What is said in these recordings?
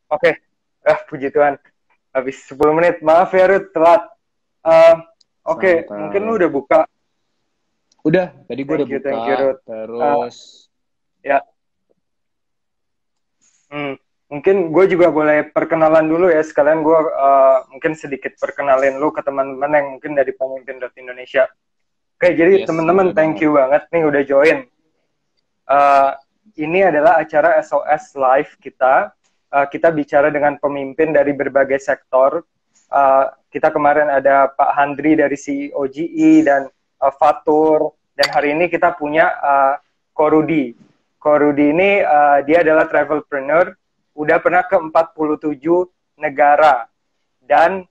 Oke, puji Tuhan. Habis 10 menit. Maaf ya, Ruth, telat. Eh, Oke, mungkin lu Santai. udah buka. Udah, tadi gue udah Thank buka, you, Ruth. Eh, terus ya, mungkin gue juga boleh perkenalan dulu ya. Sekalian gue mungkin sedikit perkenalin lu ke teman-teman yang mungkin dari Pemimpin Indonesia. Oke, jadi yes, teman-teman boleh thank banget. you banget nih udah join. Eh, ini adalah acara SOS Live kita. Kita bicara dengan pemimpin dari berbagai sektor. Kita kemarin ada Pak Handri dari CEO GE dan Fatur. Dan hari ini kita punya Ko Rudi. Ko Rudi ini dia adalah travelpreneur. Udah pernah ke 47 negara. Dan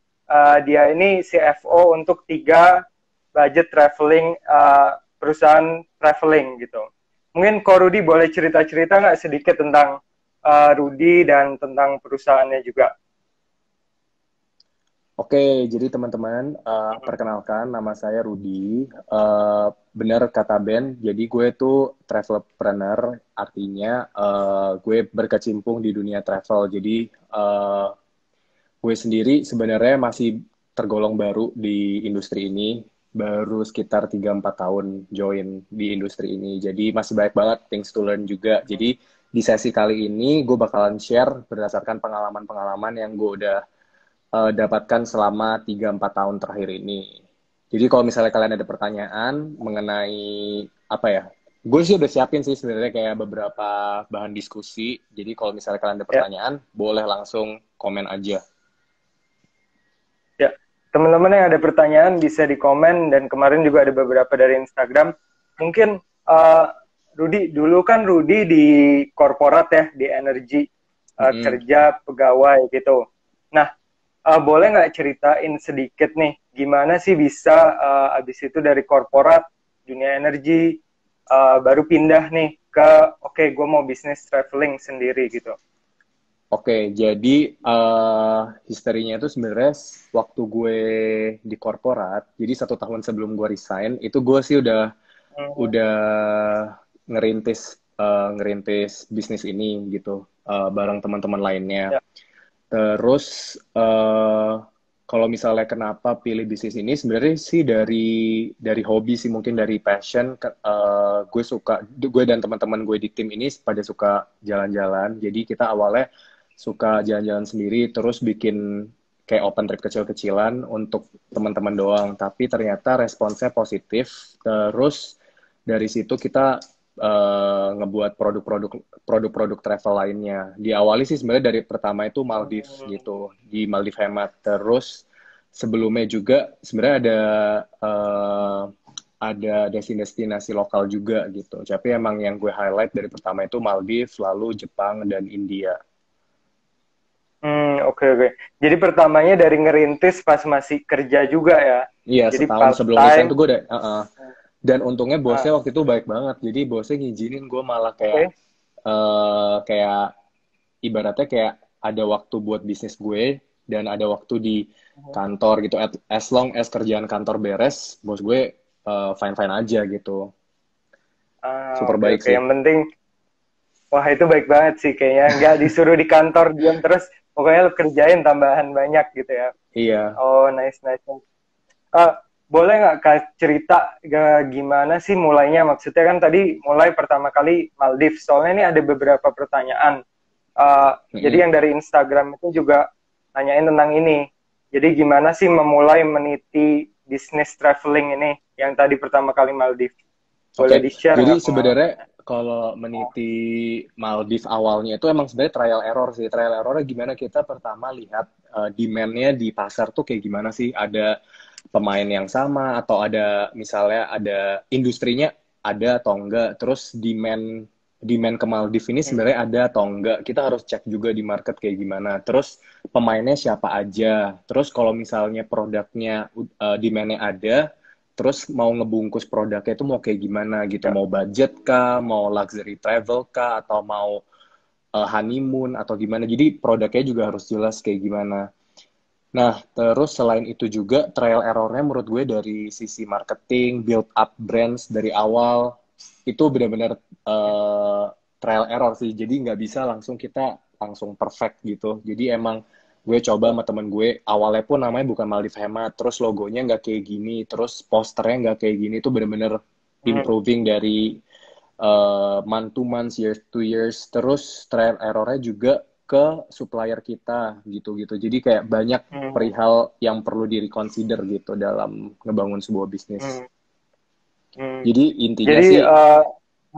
dia ini CFO untuk 3 budget traveling perusahaan traveling gitu. Mungkin Ko Rudi boleh cerita-cerita nggak sedikit tentang Rudi dan tentang perusahaannya juga. Oke, jadi teman-teman, perkenalkan nama saya Rudi. Bener kata Ben, jadi gue tuh travelpreneur, artinya gue berkecimpung di dunia travel. Jadi gue sendiri sebenarnya masih tergolong baru di industri ini, baru sekitar 3-4 tahun join di industri ini. Jadi masih banyak banget things to learn juga. Jadi di sesi kali ini gue bakalan share berdasarkan pengalaman-pengalaman yang gue udah dapatkan selama 3-4 tahun terakhir ini. Jadi kalau misalnya kalian ada pertanyaan mengenai apa ya, gue sih udah siapin sih sebenarnya kayak beberapa bahan diskusi. Jadi kalau misalnya kalian ada Ya, pertanyaan, boleh langsung komen aja. ya. Teman-teman yang ada pertanyaan bisa di komen dan kemarin juga ada beberapa dari Instagram. Mungkin Rudi, dulu kan Rudi di korporat ya, di energi Mm-mm. kerja pegawai gitu. Nah, boleh nggak ceritain sedikit nih, gimana sih bisa abis itu dari korporat, dunia energi, baru pindah nih ke, oke, gue mau bisnis traveling sendiri gitu. Oke, jadi historinya itu sebenarnya waktu gue di korporat, jadi 1 tahun sebelum gue resign, itu gue sih Hmm, udah ngerintis bisnis ini gitu bareng teman-teman lainnya. ya. Terus kalau misalnya kenapa pilih bisnis ini, sebenarnya sih dari hobi sih, mungkin dari passion. Gue dan teman-teman gue di tim ini pada suka jalan-jalan. Jadi kita awalnya suka jalan-jalan sendiri, terus bikin kayak open trip kecil-kecilan untuk teman-teman doang. Tapi ternyata responsnya positif. Terus dari situ kita ngebuat produk-produk travel lainnya. Diawali sih sebenarnya dari pertama itu Maldives Hmm, gitu, di Maldives Hemat. Terus sebelumnya juga sebenarnya ada destinasi lokal juga gitu. Tapi emang yang gue highlight dari pertama itu Maldives, lalu Jepang dan India. oke, oke. Jadi pertamanya dari ngerintis pas masih kerja juga ya. Iya, Jadi setahun part sebelum resign time. tuh gue udah, dan untungnya bosnya Ah, waktu itu baik banget. Jadi bosnya ngizinin gue malah kayak, oke. kayak ibaratnya kayak ada waktu buat bisnis gue dan ada waktu di kantor gitu. As long as kerjaan kantor beres, bos gue fine fine aja gitu. Super Oke, baik oke. sih. Yang penting, wah itu baik banget sih kayaknya. Nggak disuruh di kantor diam terus, pokoknya lu kerjain tambahan banyak gitu ya. Iya. Oh, nice, nice. Eh, boleh nggak Kak cerita gimana sih mulainya? Maksudnya kan tadi mulai pertama kali Maldives. Soalnya ini ada beberapa pertanyaan. Jadi Mm-mm. yang dari Instagram itu juga nanyain tentang ini. Jadi gimana sih memulai meniti bisnis traveling ini yang tadi pertama kali Maldives? Boleh Oke, di-share jadi nggak sebenarnya pengalamannya? kalau meniti Maldives awalnya itu emang sebenarnya trial error sih. Trial errornya gimana kita pertama lihat demand-nya di pasar tuh kayak gimana sih? Ada pemain yang sama atau ada misalnya ada industrinya ada atau enggak? Terus demand demand ke Maldives ini Hmm. sebenarnya ada atau enggak? Kita harus cek juga di market kayak gimana. Terus pemainnya siapa aja? Terus kalau misalnya produknya demand-nya ada, terus mau ngebungkus produknya itu mau kayak gimana gitu, Ya. mau budget kah, mau luxury travel kah, atau mau honeymoon atau gimana. Jadi produknya juga harus jelas kayak gimana. Nah, terus selain itu juga trial errornya menurut gue dari sisi marketing, build up brands dari awal, itu benar-benar trial error sih. Jadi nggak bisa langsung kita langsung perfect gitu. Jadi emang gue coba sama temen gue, awalnya pun namanya bukan Maldives Hemat, terus logonya nggak kayak gini, terus posternya nggak kayak gini, itu bener-bener Hmm. improving dari month to month, year to years, terus trial errornya juga ke supplier kita gitu-gitu. Jadi kayak banyak Hmm. perihal yang perlu di-reconsider gitu dalam ngebangun sebuah bisnis. Hmm. Hmm. Jadi intinya Jadi sih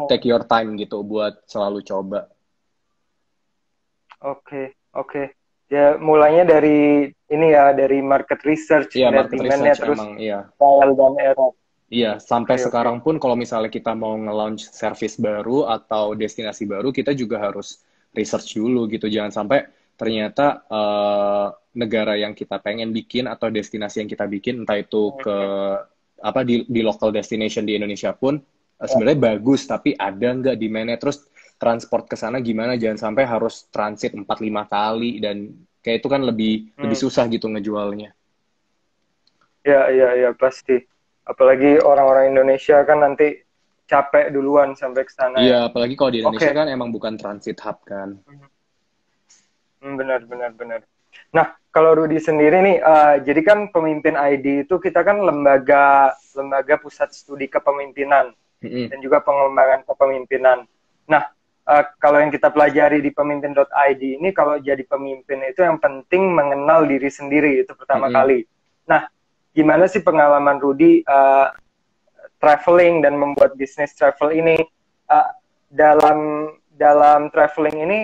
take your time gitu buat selalu coba. oke, oke. Ya, mulainya dari ini ya, dari market research, Iya, ngeliat market demand-nya, research terus emang iya. trial dan error. Iya, sampai Oke, oke. sekarang pun kalau misalnya kita mau nge-launch service baru atau destinasi baru, kita juga harus research dulu gitu. Jangan sampai ternyata negara yang kita pengen bikin atau destinasi yang kita bikin, entah itu ke Hmm. apa di local destination di Indonesia pun Ya. sebenarnya bagus, tapi ada nggak demand-nya? Terus transport ke sana gimana? Jangan sampai harus transit 4-5 kali dan kayak itu kan lebih lebih Hmm. susah gitu ngejualnya. Ya, ya, ya, pasti. Apalagi orang-orang Indonesia kan nanti capek duluan sampai ke sana Iya, ya. apalagi kalau di Oke. Indonesia kan emang bukan transit hub kan. Benar, benar, benar. Nah, kalau Rudy sendiri nih, jadi kan pemimpin ID itu kita kan lembaga lembaga pusat studi kepemimpinan Mm-mm. dan juga pengembangan kepemimpinan. Nah, kalau yang kita pelajari di pemimpin.id ini, kalau jadi pemimpin itu yang penting mengenal diri sendiri, itu pertama Mm-mm. kali. Nah, gimana sih pengalaman Rudy traveling dan membuat bisnis travel ini? Uh, dalam dalam traveling ini,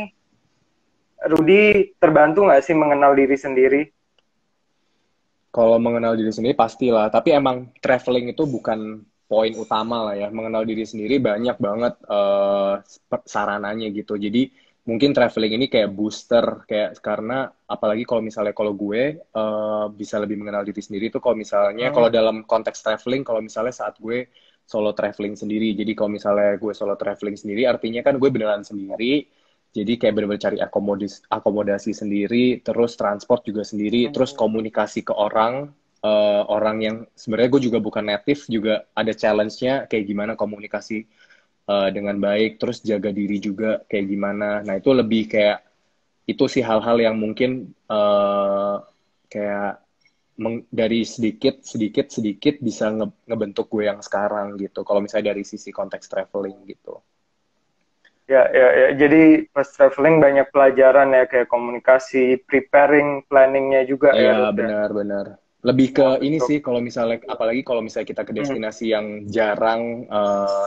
Rudy terbantu nggak sih mengenal diri sendiri? Kalau mengenal diri sendiri pastilah, tapi emang traveling itu bukan poin utama lah ya. Mengenal diri sendiri banyak banget sarananya gitu. Jadi mungkin traveling ini kayak booster, kayak karena apalagi kalau misalnya kalau gue bisa lebih mengenal diri sendiri itu kalau misalnya kalau Hmm. dalam konteks traveling, kalau misalnya saat gue solo traveling sendiri. Jadi kalau misalnya gue solo traveling sendiri, artinya kan gue beneran sendiri. Jadi kayak benar-benar cari akomodasi sendiri, terus transport juga sendiri, terus Hmm. komunikasi ke orang, orang yang sebenarnya gue juga bukan native, juga ada challenge-nya kayak gimana komunikasi dengan baik, terus jaga diri juga kayak gimana. Nah itu lebih kayak, itu sih hal-hal yang mungkin kayak dari sedikit, sedikit, sedikit bisa ngebentuk gue yang sekarang gitu, kalau misalnya dari sisi konteks traveling gitu. Ya, ya, ya. Jadi pas traveling banyak pelajaran ya, kayak komunikasi, preparing, planningnya juga Iya, ya, Ruth ya. benar-benar. Lebih ke ini Untuk sih, kalau misalnya, apalagi kalau misalnya kita ke hmm. destinasi yang jarang,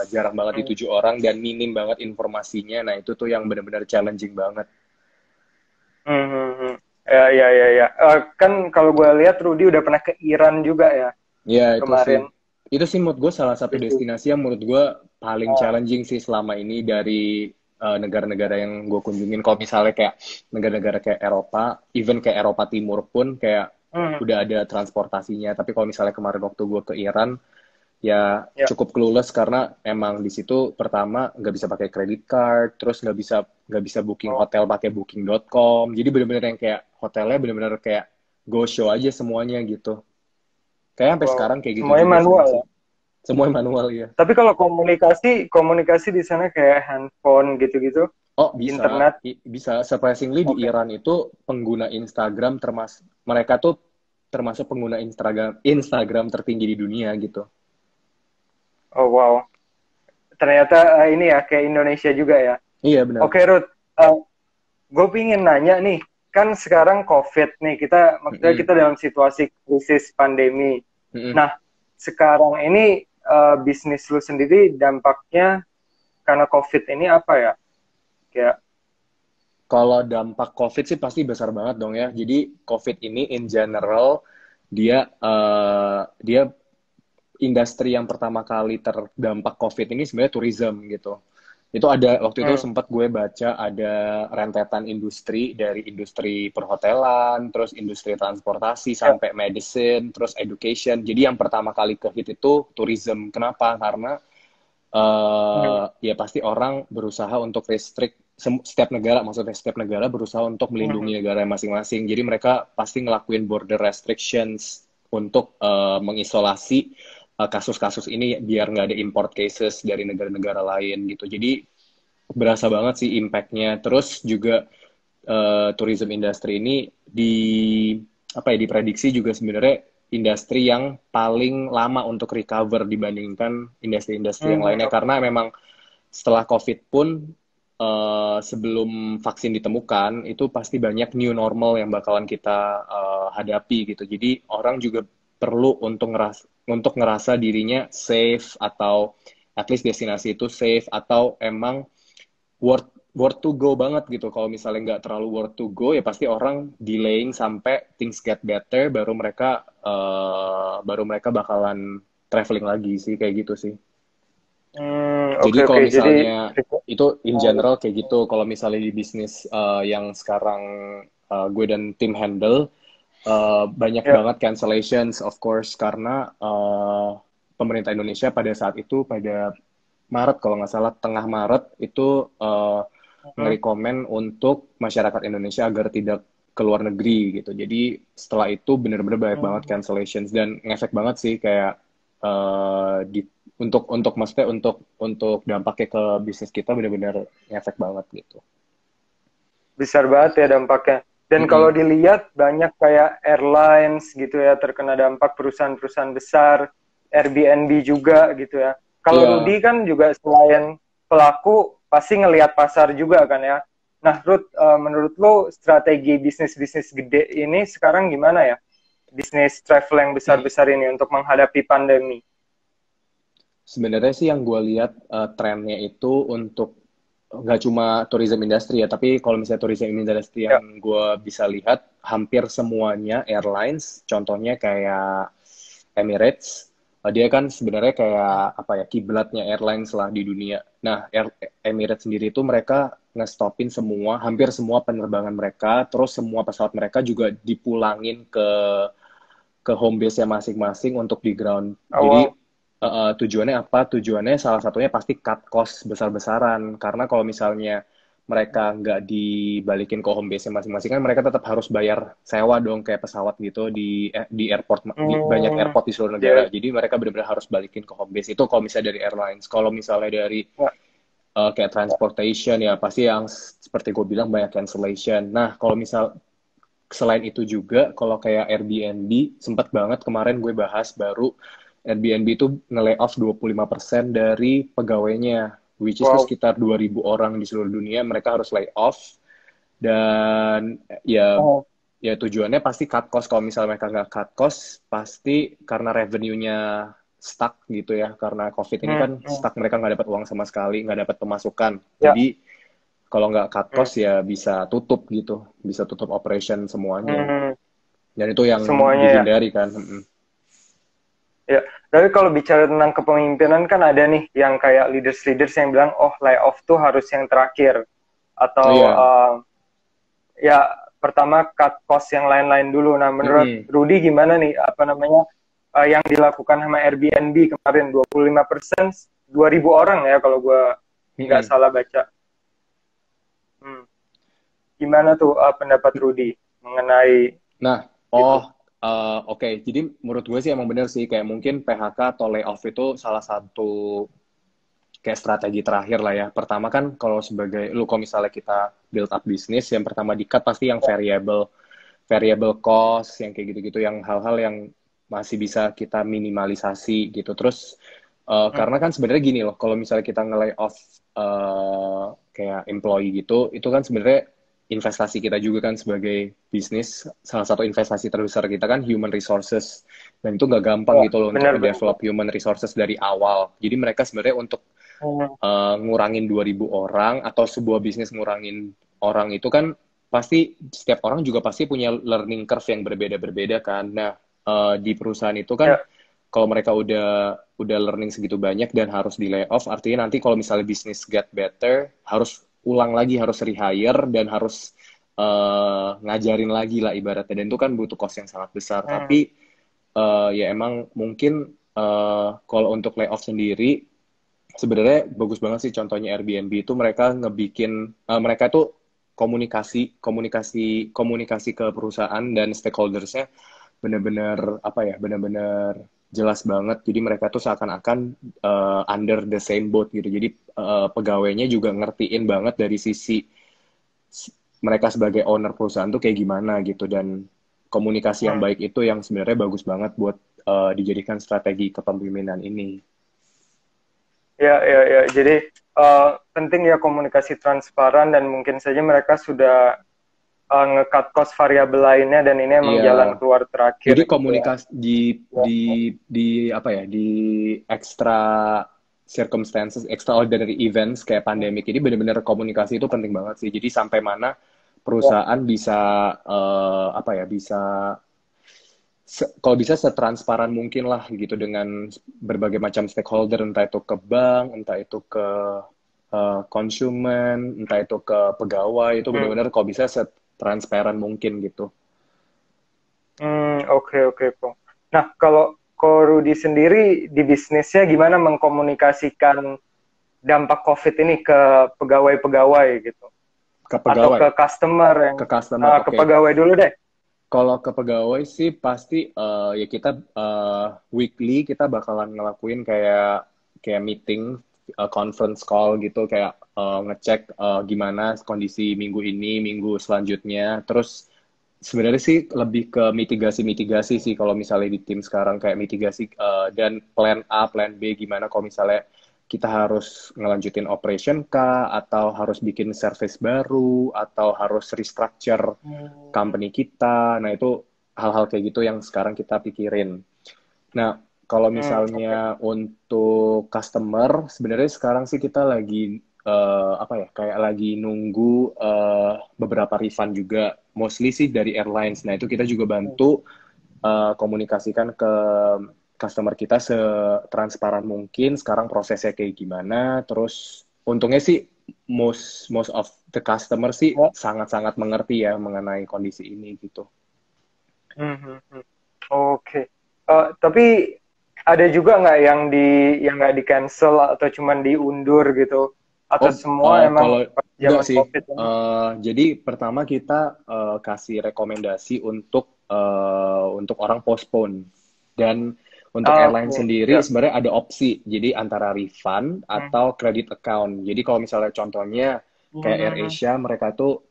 jarang banget Hmm. dituju orang dan minim banget informasinya, nah itu tuh yang benar-benar challenging banget. Hmm. Hmm. Hmm. Ya, ya, ya, ya. Kan kalau gue lihat Rudy udah pernah ke Iran juga ya Ya, kemarin. itu sih menurut gue salah satu Itu. destinasi yang menurut gue paling Ah. challenging sih selama ini dari negara-negara yang gue kunjungin. Kalau misalnya kayak negara-negara kayak Eropa, even kayak Eropa Timur pun kayak Hmm. udah ada transportasinya. Tapi kalau misalnya kemarin waktu gue ke Iran, ya Ya. cukup clueless karena emang di situ pertama nggak bisa pakai credit card, terus nggak bisa booking Oh. hotel pakai booking.com. Jadi bener-bener yang kayak hotelnya bener-bener kayak go show aja semuanya gitu. Kayak sampai Wow. sekarang kayak gitu Semuanya juga sih manual masih. ya. Semuanya manual ya. Tapi kalau komunikasi, komunikasi di sana kayak handphone gitu-gitu, Oh, bisa. internet. Bisa. Surprisingly di Oke. Iran itu pengguna Instagram mereka tuh termasuk pengguna Instagram tertinggi di dunia gitu. Oh wow. Ternyata ini ya kayak Indonesia juga ya. Iya, benar. Oke Ruth, gue pingin nanya nih, kan sekarang COVID nih, maksudnya Mm-mm. kita dalam situasi krisis pandemi. Mm-mm. Nah, sekarang ini bisnis lu sendiri dampaknya karena COVID ini apa ya? Kayak, Kalau dampak COVID sih pasti besar banget dong ya. Jadi COVID ini in general dia industri yang pertama kali terdampak COVID ini sebenarnya tourism gitu. Itu ada waktu itu hmm, sempat gue baca ada rentetan industri dari industri perhotelan, terus industri transportasi ya, sampai medicine, terus education. Jadi yang pertama kali ke hit itu tourism. Kenapa? Karena hmm, ya pasti orang berusaha untuk restrict setiap negara, maksudnya setiap negara berusaha untuk hmm, melindungi negara masing-masing. Jadi mereka pasti ngelakuin border restrictions untuk mengisolasi kasus-kasus ini biar nggak ada import cases dari negara-negara lain gitu. Jadi berasa banget sih impact-nya. Terus juga tourism industry ini diprediksi juga sebenarnya industri yang paling lama untuk recover dibandingkan industri-industri yang lainnya, karena memang setelah COVID pun sebelum vaksin ditemukan itu pasti banyak new normal yang bakalan kita hadapi gitu. Jadi orang juga perlu untuk ngerasa dirinya safe, atau at least destinasi itu safe, atau emang worth to go banget gitu. Kalau misalnya nggak terlalu worth to go, ya pasti orang delaying sampai things get better, baru mereka bakalan traveling lagi sih, kayak gitu sih. Jadi kalau misalnya itu in general kayak gitu. Kalau misalnya di bisnis yang sekarang gue dan tim handle, banyak banget cancellations of course, karena pemerintah Indonesia pada saat itu, pada Maret kalau nggak salah, tengah Maret itu nge-recommend untuk masyarakat Indonesia agar tidak ke luar negeri gitu. Jadi setelah itu bener-bener banyak banget cancellations, dan ngefek banget sih kayak maksudnya untuk dampaknya ke bisnis kita bener-bener ngefek banget gitu. Besar banget ya dampaknya. Dan kalau dilihat banyak kayak airlines gitu ya terkena dampak, perusahaan-perusahaan besar, Airbnb juga gitu ya. Kalau Rudy kan juga selain pelaku pasti ngelihat pasar juga kan ya. Nah, Ruth, menurut lo strategi bisnis-bisnis gede ini sekarang gimana ya? Bisnis travel yang besar-besar ini untuk menghadapi pandemi. Sebenarnya sih yang gue lihat trennya itu untuk nggak cuma tourism industry ya, tapi kalau misalnya tourism industry yang gue bisa lihat, hampir semuanya airlines, contohnya kayak Emirates, dia kan sebenarnya kayak apa ya, kiblatnya airlines lah di dunia. Nah, Emirates sendiri itu mereka ngestopin hampir semua penerbangan mereka, terus semua pesawat mereka juga dipulangin ke home base-nya masing-masing untuk di ground. Jadi tujuannya apa? Tujuannya salah satunya pasti cut cost besar-besaran. Karena kalau misalnya mereka nggak dibalikin ke home base masing-masing, kan mereka tetap harus bayar sewa dong, kayak pesawat gitu di airport, di banyak airport di seluruh negara. Jadi mereka benar-benar harus balikin ke home base. Itu kalau misalnya dari airlines. Kalau misalnya dari kayak transportation ya pasti yang seperti gue bilang banyak cancellation. Nah, kalau misal selain itu juga, kalau kayak Airbnb, sempat banget kemarin gue bahas baru, Airbnb itu nge-layoff 25% dari pegawainya, which is sekitar 2.000 orang di seluruh dunia, mereka harus lay off. Dan ya tujuannya pasti cut cost. Kalau misalnya mereka nggak cut cost, pasti karena revenue-nya stuck gitu ya, karena COVID ini kan stuck, mereka nggak dapat uang sama sekali, nggak dapat pemasukan. Jadi kalau nggak cut cost ya bisa tutup gitu, bisa tutup operation semuanya. Dan itu yang dihindari kan. Ya, tapi kalau bicara tentang kepemimpinan kan ada nih yang kayak leaders yang bilang, oh layoff tuh harus yang terakhir. Atau ya pertama cut cost yang lain-lain dulu. Nah, menurut Rudy gimana nih, apa namanya, yang dilakukan sama Airbnb kemarin 25%, 2.000 orang ya kalau gue nggak salah baca. Gimana tuh pendapat Rudy mengenai Oke. Jadi menurut gue sih emang bener sih, kayak mungkin PHK atau layoff itu salah satu kayak strategi terakhir lah ya. Pertama kan kalau misalnya kita build up bisnis, yang pertama di-cut pasti yang variable cost, yang kayak gitu-gitu, yang hal-hal yang masih bisa kita minimalisasi gitu. Terus karena kan sebenarnya gini loh, kalau misalnya kita nge-layoff kayak employee gitu, itu kan sebenarnya investasi kita juga kan sebagai bisnis. Salah satu investasi terbesar kita kan human resources, dan itu nggak gampang gitu loh untuk develop human resources dari awal. Jadi mereka sebenarnya untuk ngurangin 2.000 orang, atau sebuah bisnis ngurangin orang itu kan pasti setiap orang juga pasti punya learning curve yang berbeda-berbeda kan. Nah, di perusahaan itu kan kalau mereka udah learning segitu banyak dan harus di layoff, artinya nanti kalau misalnya bisnis get better, harus ulang lagi, harus rehire, dan harus ngajarin lagi lah ibaratnya, dan itu kan butuh cost yang sangat besar. Tapi ya emang mungkin kalau untuk layoff sendiri sebenarnya bagus banget sih. Contohnya Airbnb itu mereka mereka tuh komunikasi ke perusahaan dan stakeholdersnya benar-benar jelas banget. Jadi mereka tuh seakan-akan under the same boat gitu. Jadi pegawainya juga ngertiin banget dari sisi mereka sebagai owner perusahaan tuh kayak gimana gitu, dan komunikasi yang Hmm. baik itu yang sebenarnya bagus banget buat dijadikan strategi kepemimpinan ini. Ya, ya, ya. Jadi penting ya komunikasi transparan dan mungkin saja mereka sudah nge-cut cost variabel lainnya dan ini emang Iya, jalan keluar terakhir jadi gitu ya. komunikasi Ya, di apa ya, di extra circumstances, extraordinary events kayak pandemik ini benar-benar komunikasi itu penting banget sih. Jadi sampai mana ya. perusahaan bisa apa ya, bisa kalau bisa setransparan mungkin lah gitu dengan berbagai macam stakeholder, entah itu ke bank, entah itu ke konsumen, entah itu ke pegawai, itu Hmm. benar-benar kalau bisa setransparan mungkin gitu. Oke, oke, kok. Nah, kalau Ko Rudi sendiri di bisnisnya gimana mengkomunikasikan dampak COVID ini ke pegawai-pegawai gitu? Ke Atau pegawai, ke customer yang ke customer, ke oke. pegawai dulu deh. Kalau ke pegawai sih pasti ya kita weekly kita bakalan ngelakuin kayak kayak meeting, conference call gitu, kayak ngecek gimana kondisi minggu ini, minggu selanjutnya. Terus sebenarnya sih lebih ke mitigasi-mitigasi sih kalau misalnya di tim sekarang, kayak mitigasi dan plan A, plan B gimana kalau misalnya kita harus ngelanjutin operation kah, atau harus bikin service baru, atau harus restructure Hmm, company kita. Nah, itu hal-hal kayak gitu yang sekarang kita pikirin. Nah, kalau oke. misalnya untuk customer, sebenarnya sekarang sih kita lagi apa ya, kayak lagi nunggu beberapa refund juga, mostly sih dari airlines. Nah, itu kita juga Hmm, bantu komunikasikan ke customer kita setransparan mungkin sekarang prosesnya kayak gimana. Terus untungnya sih most of the customer sih ya. sangat-sangat mengerti ya mengenai kondisi ini gitu. Hmm, hmm, hmm. Oke. Tapi ada juga nggak yang nggak di cancel atau cuman diundur gitu? Atau Oh, semua emang kalau pas enggak zaman sih. COVID ini? Jadi pertama kita kasih rekomendasi untuk orang postpone. Dan untuk airline Oke, sendiri ya. sebenarnya ada opsi. Jadi antara refund Hmm, atau credit account. Jadi kalau misalnya contohnya kayak hmm, AirAsia, mereka tuh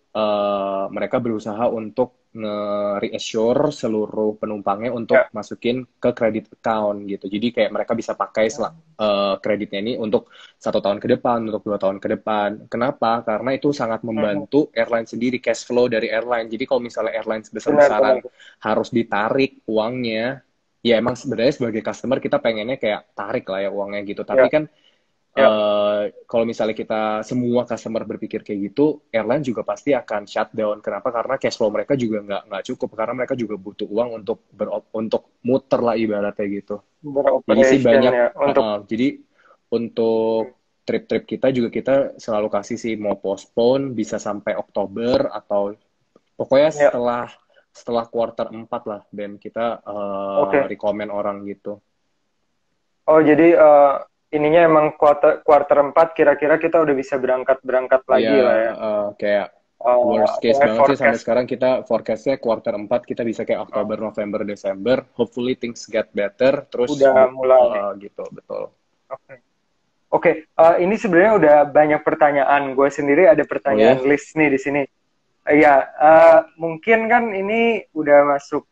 mereka berusaha untuk nge-reassure seluruh penumpangnya ya. untuk masukin ke credit account gitu. Jadi kayak mereka bisa pakai kreditnya ini untuk 1 tahun ke depan, untuk 2 tahun ke depan. Kenapa? Karena itu sangat Hmm, membantu airline sendiri, cash flow dari airline. Jadi kalau misalnya airline benar-benar. besar-besaran harus ditarik uangnya, ya emang sebenarnya sebagai customer kita pengennya kayak tarik lah ya uangnya gitu. Tapi Ya, kan ya. kalau misalnya kita semua customer berpikir kayak gitu, airline juga pasti akan shutdown. Kenapa? Karena cash flow mereka juga nggak cukup, karena mereka juga butuh uang untuk muter lah ibaratnya gitu. Jadi sih Beroperation banyak, ya untuk. jadi untuk trip-trip kita juga kita selalu kasih sih mau postpone bisa sampai Oktober, atau pokoknya Ya, setelah setelah kuartal 4 lah, dan kita oke. rekomen orang gitu. Oh, jadi ininya emang kuarter 4 kira-kira kita udah bisa berangkat-berangkat Iya, lagi lah ya. kayak worst case Apa banget sih sampai forecast. sekarang kita forecastnya kuartal 4 kita bisa kayak Oktober, November, Desember. Hopefully things get better. Terus Udah mulai. gitu, betul. Oke. Oke, ini sebenarnya udah banyak pertanyaan. Gue sendiri ada Oh ya? pertanyaan list nih di sini. Iya, mungkin kan ini udah masuk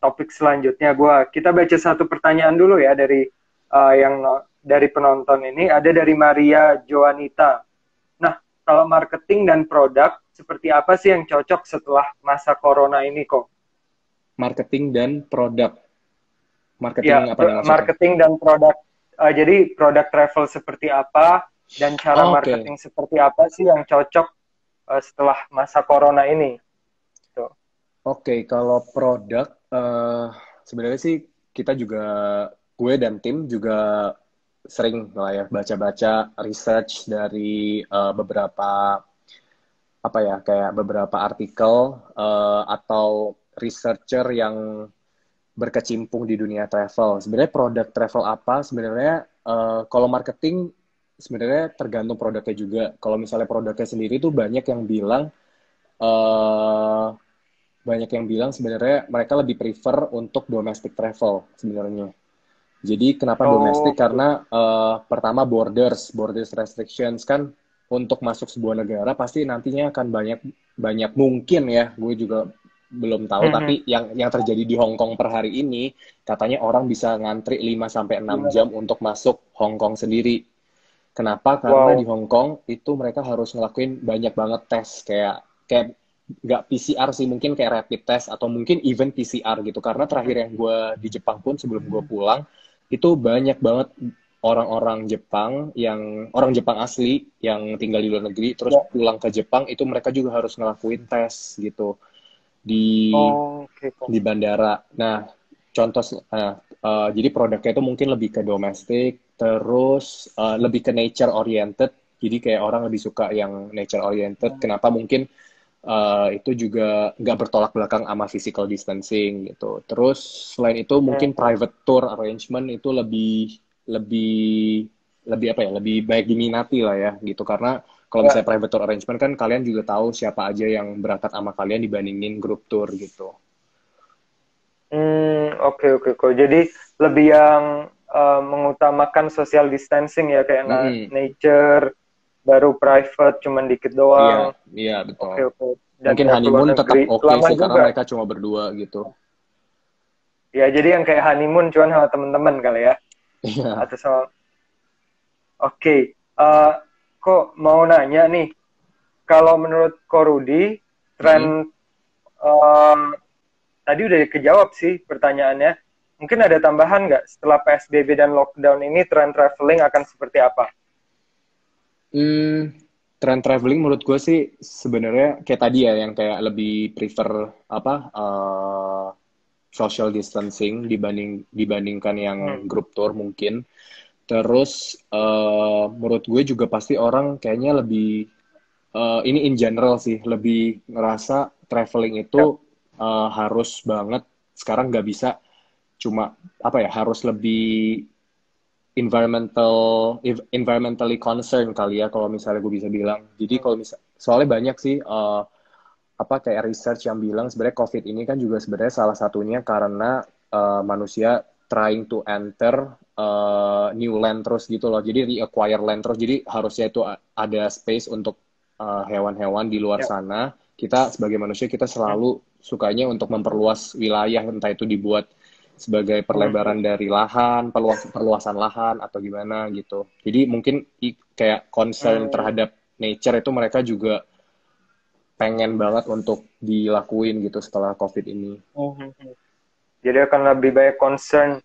topik selanjutnya. Kita baca satu pertanyaan dulu ya dari dari penonton ini. Ada dari Maria Joanita. Nah, kalau marketing dan produk, seperti apa sih yang cocok setelah masa corona ini kok? Marketing dan produk. Ya, Marketing apa nih maksudnya? marketing dan produk. Jadi produk travel seperti apa dan cara Oh, oke. marketing seperti apa sih yang cocok setelah masa corona ini? Tuh. Oke, kalau produk, sebenarnya sih kita juga, gue dan tim juga sering lah ya baca-baca research dari beberapa apa ya, kayak beberapa artikel atau researcher yang berkecimpung di dunia travel. Sebenarnya produk travel apa? Sebenarnya kalau marketing sebenarnya tergantung produknya juga. Kalau misalnya produknya sendiri tuh eh, banyak yang bilang sebenarnya mereka lebih prefer untuk domestic travel sebenarnya. Jadi kenapa domestic? Oh, oke. Karena pertama borders restrictions kan untuk masuk sebuah negara pasti nantinya akan banyak banyak mungkin ya, gue juga belum tahu, Mhm. tapi yang terjadi di Hong Kong per hari ini katanya orang bisa ngantri 5 sampai 6 Gimana? jam untuk masuk Hong Kong sendiri. Kenapa? Karena di Wow. Hong Kong itu mereka harus ngelakuin banyak banget tes, kayak kayak nggak PCR sih, mungkin kayak rapid test atau mungkin even PCR gitu. Karena terakhir yang gue di Jepang pun sebelum gue pulang itu banyak banget orang-orang Jepang yang orang Jepang asli yang tinggal di luar negeri terus Ya. pulang ke Jepang itu mereka juga harus ngelakuin tes gitu di Oke, Kak. di bandara. Nah, contoh, jadi produknya itu mungkin lebih ke domestik, terus lebih ke nature oriented. Jadi kayak orang lebih suka yang nature oriented. Kenapa mungkin itu juga nggak bertolak belakang sama physical distancing gitu. Terus selain itu mungkin Mhm. private tour arrangement itu lebih lebih lebih apa ya, lebih baik diminati lah ya gitu, karena kalau Ya. misalnya private tour arrangement kan kalian juga tahu siapa aja yang berangkat sama kalian dibandingin grup tour gitu. Oke, oke, kok. Jadi lebih yang mengutamakan social distancing ya, kayak Mm-mm. nature, baru private cuman dikit Iya, doang. iya betul. Oke, oke. Dan Mungkin nggak keluar honeymoon tetap negeri. oke Lama sih karena juga. mereka cuma berdua gitu. Ya, jadi yang kayak honeymoon cuman sama temen-temen kali ya. Iya. Atau sama. Oke. eh, kok mau nanya nih, kalau menurut Ko Rudi, Mm-mm. tren eh, tadi udah kejawab sih pertanyaannya. Mungkin ada tambahan nggak setelah PSBB dan lockdown ini tren traveling akan seperti apa? Hmm, tren traveling menurut gue sih sebenarnya kayak tadi ya, yang kayak lebih prefer apa social distancing dibandingkan yang Hmm. grup tour mungkin. Terus menurut gue juga pasti orang kayaknya lebih ini in general sih lebih ngerasa traveling itu Ya. harus banget sekarang, nggak bisa cuma apa ya, harus lebih environmentally concern kali ya kalau misalnya gue bisa bilang. Jadi Hmm. kalau misal soalnya banyak sih apa kayak research yang bilang sebenarnya COVID ini kan juga sebenarnya salah satunya karena manusia trying to enter new land terus gitu loh. Jadi reacquire land terus. Jadi harusnya itu ada space untuk hewan-hewan di luar Ya. sana. Kita sebagai manusia kita Hmm. selalu sukanya untuk memperluas wilayah, entah itu dibuat sebagai Hmm. perlebaran dari lahan, perluasan lahan atau gimana gitu. Jadi mungkin kayak concern Hmm. terhadap nature itu mereka juga pengen banget untuk dilakuin gitu setelah COVID ini. Hmm. Jadi akan lebih banyak concern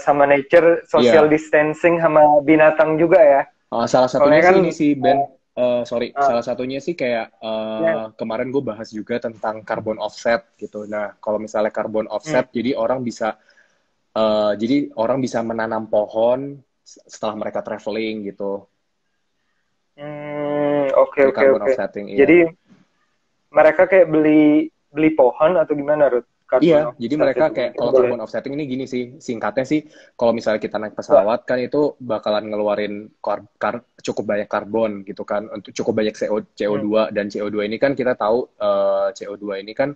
sama nature, social Iya, distancing sama binatang juga ya. salah Soalnya satunya kan sih ini sih Ben. Sorry, uh, salah satunya sih kayak ya. kemarin gue bahas juga tentang carbon offset gitu. Nah, kalau misalnya carbon Hmm. offset, jadi orang bisa menanam pohon setelah mereka traveling gitu. Oke, Kayak oke, carbon oke. offsetting, iya. Jadi mereka kayak beli beli pohon atau gimana, Ruth? Iya, Carbon jadi offset mereka itu kayak mungkin kalau boleh. carbon offsetting ini gini sih, singkatnya sih, kalau misalnya kita naik Ya. pesawat kan itu bakalan ngeluarin cukup banyak karbon gitu kan, untuk cukup banyak Hmm. CO2, dan CO2 ini kan kita tahu CO2 ini kan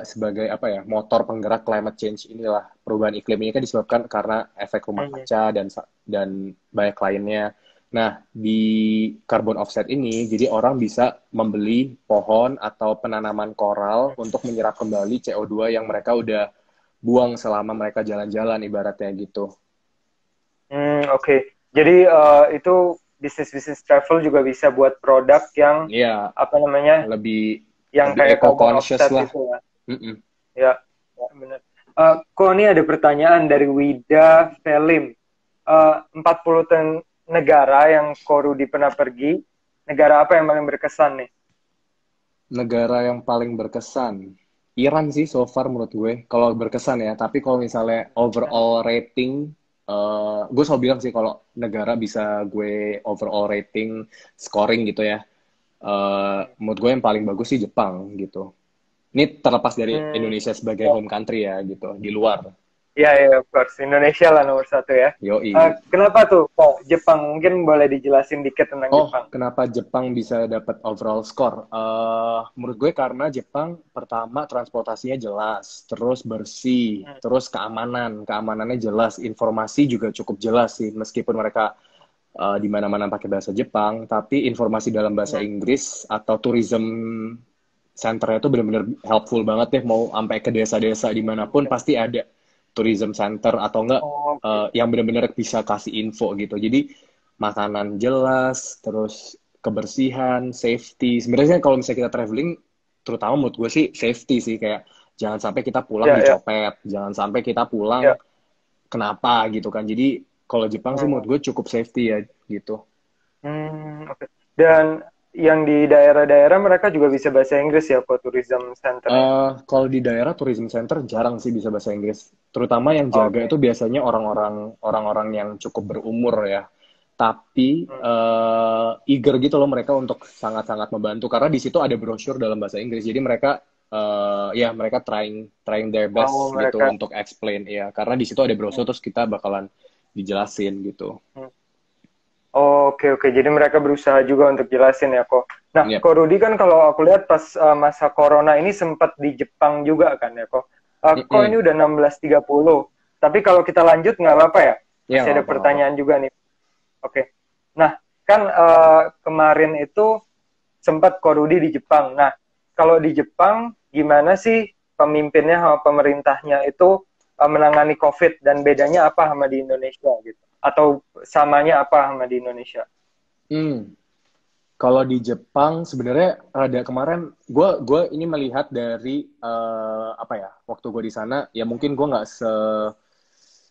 sebagai apa ya, motor penggerak climate change inilah, perubahan iklim ini kan disebabkan karena efek rumah Hmm. kaca dan banyak lainnya. Nah, di carbon offset ini, jadi orang bisa membeli pohon atau penanaman koral untuk menyerap kembali CO2 yang mereka udah buang selama mereka jalan-jalan, ibaratnya gitu. Oke. Jadi itu bisnis-bisnis travel juga bisa buat produk yang Iya, apa namanya, lebih yang lebih kayak carbon eco-conscious offset lah. itu ya. Mm-mm. Ya, benar. Kok ini ada pertanyaan dari Wida Felim. 40 negara yang Korudi pernah pergi, negara apa yang paling berkesan nih? Negara yang paling berkesan, Iran sih so far menurut gue. Kalau berkesan ya, tapi kalau misalnya overall rating, gue selalu bilang sih kalau negara bisa gue overall rating scoring gitu ya. Menurut gue yang paling bagus sih Jepang gitu. Ini terlepas dari Hmm, Indonesia sebagai ya. home country ya gitu, di luar. Ya, ya, of course. Indonesia lah nomor satu ya. Yoi. Kenapa tuh kok Jepang? Mungkin boleh dijelasin dikit tentang Oh, Jepang. kenapa Jepang bisa dapat overall score? Menurut gue karena Jepang pertama transportasinya jelas, terus bersih, Hmm. terus keamanannya jelas, informasi juga cukup jelas sih, meskipun mereka di mana-mana pakai bahasa Jepang, tapi informasi dalam bahasa Inggris atau tourism centernya itu benar-benar helpful banget deh. Mau sampai ke desa-desa dimanapun pasti ada tourism center atau enggak Oke. yang benar-benar bisa kasih info gitu. Jadi makanan jelas, terus kebersihan, safety. Sebenarnya kalau misalnya kita traveling, terutama menurut gue sih safety sih, kayak jangan sampai kita pulang Ya, ya, dicopet, jangan sampai kita pulang ya. kenapa gitu kan. Jadi kalau Jepang sih menurut Hmm. gue cukup safety ya gitu. Oke. Dan yang di daerah-daerah mereka juga bisa bahasa Inggris ya, kok tourism centernya. Kalau di daerah tourism center jarang sih bisa bahasa Inggris. Terutama yang jaga itu Oke. biasanya orang-orang yang cukup berumur ya. Tapi Hmm. eager gitu loh mereka untuk sangat-sangat membantu karena di situ ada brosur dalam bahasa Inggris. Jadi mereka ya mereka trying their Oh, best gitu mereka. untuk explain ya. Karena di situ ada brosur terus kita bakalan dijelasin gitu. Hmm. Oke, oke. Jadi mereka berusaha juga untuk jelasin ya, kok. Nah, Yep. kok Rudy kan kalau aku lihat pas masa corona ini sempat di Jepang juga kan ya, kok. Kok ini Mm-mm. udah 16.30. Tapi kalau kita lanjut nggak apa-apa ya? Ya Masih nggak ada apa-apa. pertanyaan juga nih. Oke. Nah, kan kemarin itu sempat kok Rudy di Jepang. Nah, kalau di Jepang gimana sih pemimpinnya sama pemerintahnya itu menangani COVID dan bedanya apa sama di Indonesia gitu? Atau samanya apa sama di Indonesia? Hmm. Kalau di Jepang sebenarnya ada kemarin gue ini melihat dari apa ya waktu gue di sana ya mungkin gue nggak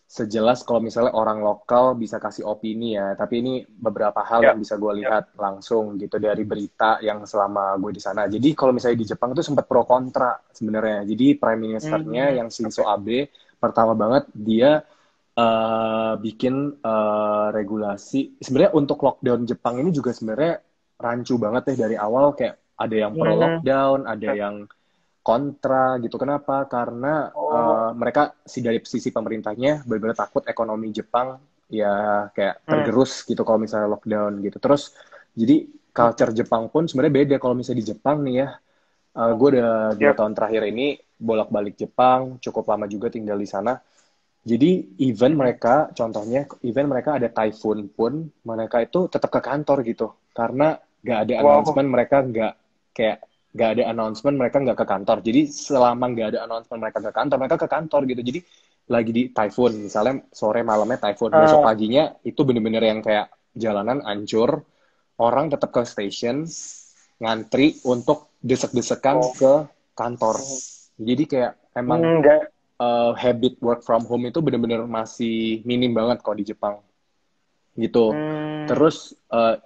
sejelas kalau misalnya orang lokal bisa kasih opini ya tapi ini beberapa hal yang Ya, bisa gue ya. lihat langsung gitu dari berita yang selama gue di sana. Jadi kalau misalnya di Jepang itu sempat pro kontra sebenarnya. Jadi Prime Ministernya yang Shinzo Oke. Abe pertama banget dia bikin regulasi. Sebenarnya untuk lockdown Jepang ini juga sebenarnya rancu banget deh dari awal kayak ada yang pro Hmm, lockdown, ada oke. yang kontra gitu. Kenapa? Karena Oh, mereka dari sisi pemerintahnya benar-benar takut ekonomi Jepang ya kayak hmm, tergerus gitu kalau misalnya lockdown gitu. Terus jadi culture Jepang pun sebenarnya beda kalau misalnya di Jepang nih ya. Gue udah 2 tahun ya. terakhir ini bolak-balik Jepang, cukup lama juga tinggal di sana. Jadi event mereka, contohnya event mereka ada typhoon pun, mereka itu tetap ke kantor gitu. Karena nggak ada Wow. announcement, mereka nggak kayak nggak ada announcement, mereka nggak ke kantor. Jadi selama nggak ada announcement mereka ke kantor gitu. Jadi lagi di typhoon, misalnya sore malamnya typhoon, besok Ah, paginya itu bener-bener yang kayak jalanan hancur, orang tetap ke station, ngantri untuk desek-desekan oh. ke kantor. Hmm, Jadi kayak emang enggak. habit work from home itu bener-bener masih minim banget kok di Jepang gitu. Hmm, Terus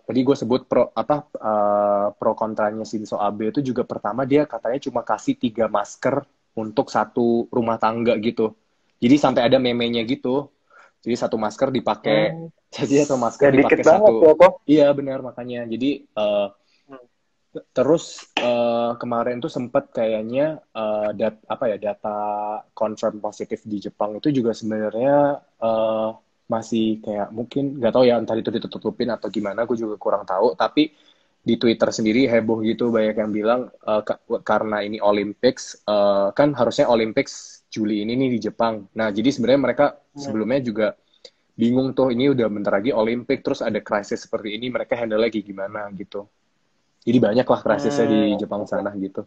tadi gue sebut pro kontranya Shinzo Abe itu juga pertama dia katanya cuma kasih 3 masker untuk satu rumah tangga gitu. Jadi sampai ada memenya gitu. Jadi satu masker dipakai, hmm. jadi satu masker Ya dikit dipakai banget ya, satu. kok. Iya benar makanya. Jadi Hmm. terus kemarin tuh sempat kayaknya apa ya data confirm positif di Jepang itu juga sebenarnya masih kayak mungkin nggak tahu ya entah itu ditutup-tutupin atau gimana, gue juga kurang tahu. Tapi di Twitter sendiri heboh gitu banyak yang bilang karena ini Olympics kan harusnya Olympics Juli ini nih di Jepang. Nah jadi sebenarnya mereka Hmm. sebelumnya juga bingung tuh ini udah bentar lagi Olympic terus ada krisis seperti ini mereka handle lagi gimana gitu. Jadi banyak lah krisisnya di Hmm, Jepang oke. sana gitu.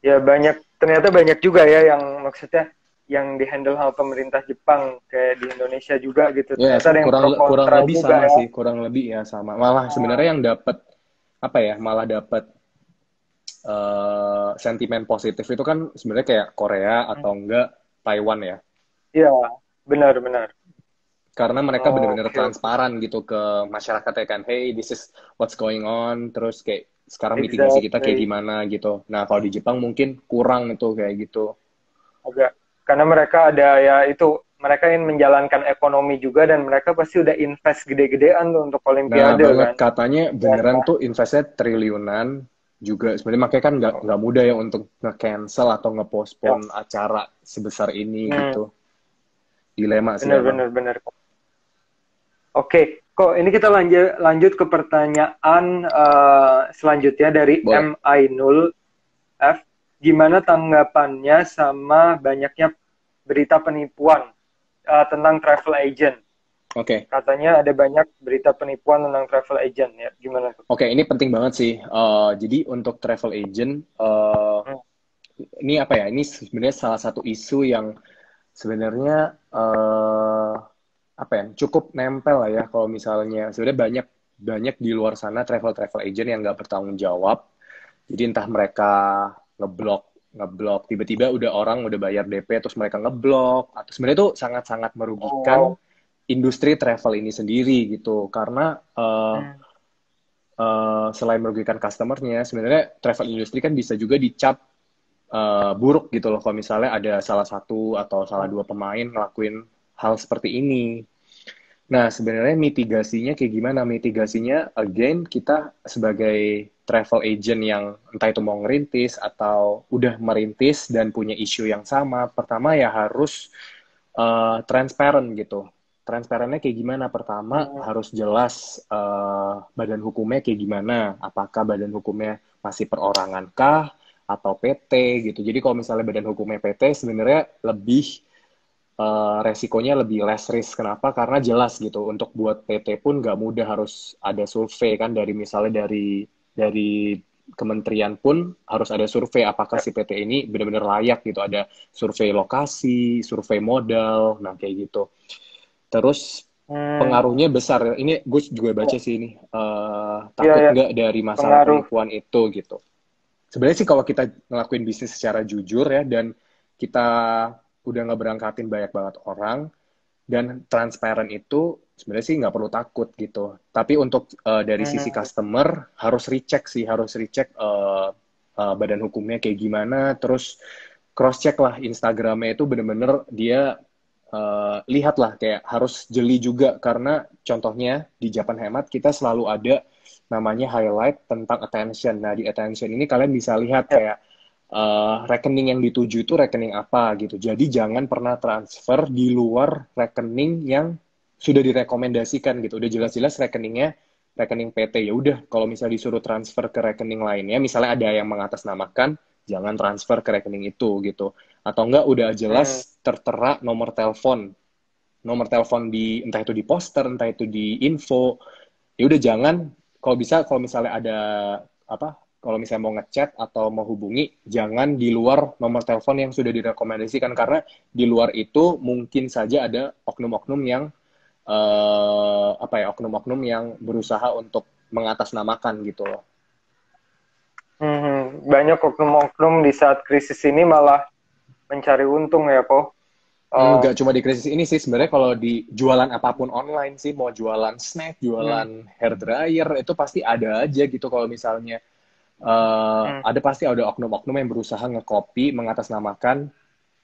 Ya banyak, ternyata banyak juga ya yang maksudnya yang dihandle sama pemerintah Jepang kayak di Indonesia juga gitu. Ya, Ternyata ada yang kurang pro kurang kontra lebih juga sama ya. sih, kurang lebih ya sama. Malah sebenarnya yang dapat apa ya, malah dapat sentimen positif itu kan sebenarnya kayak Korea atau enggak Taiwan ya. Iya, benar-benar. Karena mereka benar-benar Oke, oke. transparan gitu ke masyarakat ya kan, hey this is what's going on, terus kayak sekarang mitigasi kita kayak Exactly. gimana gitu. Nah kalau di Jepang mungkin kurang itu kayak gitu. Agak karena mereka ada ya itu mereka ingin menjalankan ekonomi juga dan mereka pasti udah invest gede-gedean tuh untuk Nah, Olimpiade banget kan. katanya Dan beneran tuh investnya triliunan juga. Sebenarnya makanya kan nggak mudah ya untuk nge-cancel atau ya, nge-postpone acara sebesar ini gitu. hmm, Dilema sih emang. bener-bener bener. Oke, kok ini kita lanjut lanjut ke pertanyaan selanjutnya dari Boleh. MI0F. Gimana tanggapannya sama banyaknya berita penipuan tentang travel agent? Oke. Katanya ada banyak berita penipuan tentang travel agent ya. Gimana tuh? Oke, ini penting banget sih. Jadi untuk travel agent, Hmm. ini apa ya? Ini sebenarnya salah satu isu yang sebenarnya apa ya? Cukup nempel lah ya. Kalau misalnya sebenarnya banyak banyak di luar sana travel agent yang nggak bertanggung jawab. Jadi entah mereka ngeblok ngeblok tiba-tiba udah orang udah bayar DP terus mereka ngeblok atau sebenarnya itu sangat-sangat Oh, merugikan wow. industri travel ini sendiri gitu karena Hmm. selain merugikan customernya, sebenarnya travel industry kan bisa juga dicap buruk gitu loh kalau misalnya ada salah satu atau salah dua pemain ngelakuin hal seperti ini. Nah, sebenarnya mitigasinya kayak gimana? Mitigasinya, again, kita sebagai travel agent yang entah itu mau ngerintis atau udah merintis dan punya isu yang sama, pertama ya harus transparent gitu. Transparannya kayak gimana? Pertama Hmm. harus jelas badan hukumnya kayak gimana. Apakah badan hukumnya masih perorangan kah atau PT gitu. Jadi kalau misalnya badan hukumnya PT sebenarnya lebih resikonya lebih less risk. Kenapa? Karena jelas gitu. Untuk buat PT pun nggak mudah harus ada survei kan dari misalnya dari kementerian pun harus ada survei apakah Ya. si PT ini benar-benar layak gitu. Ada survei lokasi, survei modal, nah kayak gitu. Terus Hmm. pengaruhnya besar. Ini gue juga baca sih ini. Iya, Takut ya. nggak dari masalah Pengaruh. penipuan itu gitu. Sebenarnya sih kalau kita ngelakuin bisnis secara jujur ya dan kita udah ngeberangkatin banyak banget orang dan transparan itu sebenarnya sih nggak perlu takut gitu. Tapi untuk dari sisi Hmm. customer harus recheck sih, harus recheck badan hukumnya kayak gimana, terus cross check lah Instagramnya itu bener-bener dia lihat lah kayak harus jeli juga karena contohnya di Japan Hemat kita selalu ada namanya highlight tentang attention. Nah di attention ini kalian bisa lihat Ya. kayak rekening yang dituju itu rekening apa gitu. Jadi jangan pernah transfer di luar rekening yang sudah direkomendasikan gitu. Udah jelas-jelas rekeningnya rekening PT. Ya udah kalau misalnya disuruh transfer ke rekening lainnya, misalnya ada yang mengatasnamakan, jangan transfer ke rekening itu gitu. Atau enggak udah Hmm. jelas tertera nomor telepon di entah itu di poster, entah itu di info. Ya udah jangan kalau bisa kalau misalnya ada apa kalau misalnya mau ngechat atau mau hubungi jangan di luar nomor telepon yang sudah direkomendasikan karena di luar itu mungkin saja ada oknum-oknum yang apa ya oknum-oknum yang berusaha untuk mengatasnamakan gitu loh. Hmm. Banyak oknum-oknum di saat krisis ini malah mencari untung ya, Po. Nggak cuma di krisis ini sih sebenarnya kalau di jualan apapun online sih mau jualan snack, Hmm. jualan hair dryer itu pasti ada aja gitu kalau misalnya Hmm. ada pasti ada oknum-oknum yang berusaha nge-copy mengatasnamakan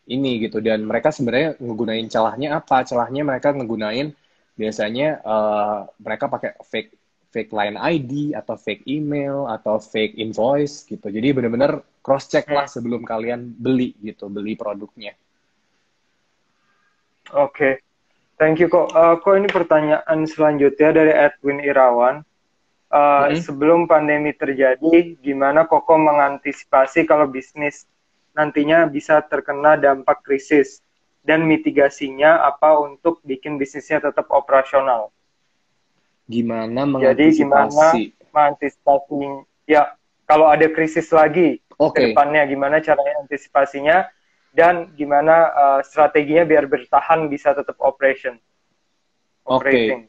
ini gitu dan mereka sebenarnya ngegunain celahnya apa? Celahnya mereka ngegunain biasanya mereka pakai fake fake line ID atau fake email atau fake invoice gitu. Jadi benar-benar cross check lah Hmm. sebelum kalian beli gitu, beli produknya. Oke. Thank you, kok. Kok ini pertanyaan selanjutnya dari Edwin Irawan. Mm-mm. Sebelum pandemi terjadi, gimana Koko mengantisipasi kalau bisnis nantinya bisa terkena dampak krisis dan mitigasinya apa untuk bikin bisnisnya tetap operasional? Gimana Jadi gimana mengantisipasi? mengantisipasi ya kalau ada krisis lagi ke Oke, depannya, gimana caranya antisipasinya dan gimana strateginya biar bertahan bisa tetap oke. operating.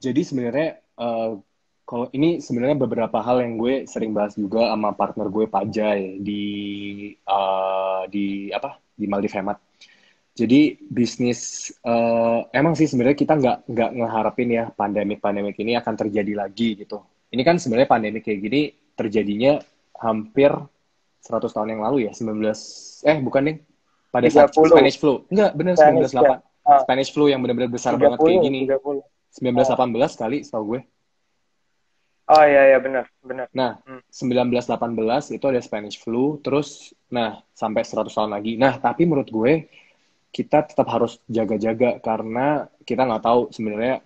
Jadi sebenarnya kalau ini sebenarnya beberapa hal yang gue sering bahas juga sama partner gue Pajai di apa di Maldives Hemat. Jadi bisnis emang sih sebenarnya kita nggak ngeharapin ya pandemik ini akan terjadi lagi gitu. Ini kan sebenarnya pandemi kayak gini terjadinya hampir 100 tahun yang lalu ya, 19 bukan nih. Pada Tiga saat puluh Spanish flu. Enggak, bener Spanish ya. 1908. Spanish flu yang benar-benar besar Tiga banget kayak puluh gini. tiga puluh 1918 kali setahu gue. Oh iya ya benar benar. Nah, Hmm. 1918 itu ada Spanish flu, terus nah sampai 100 tahun lagi. Nah, tapi menurut gue kita tetap harus jaga-jaga karena kita nggak tahu sebenarnya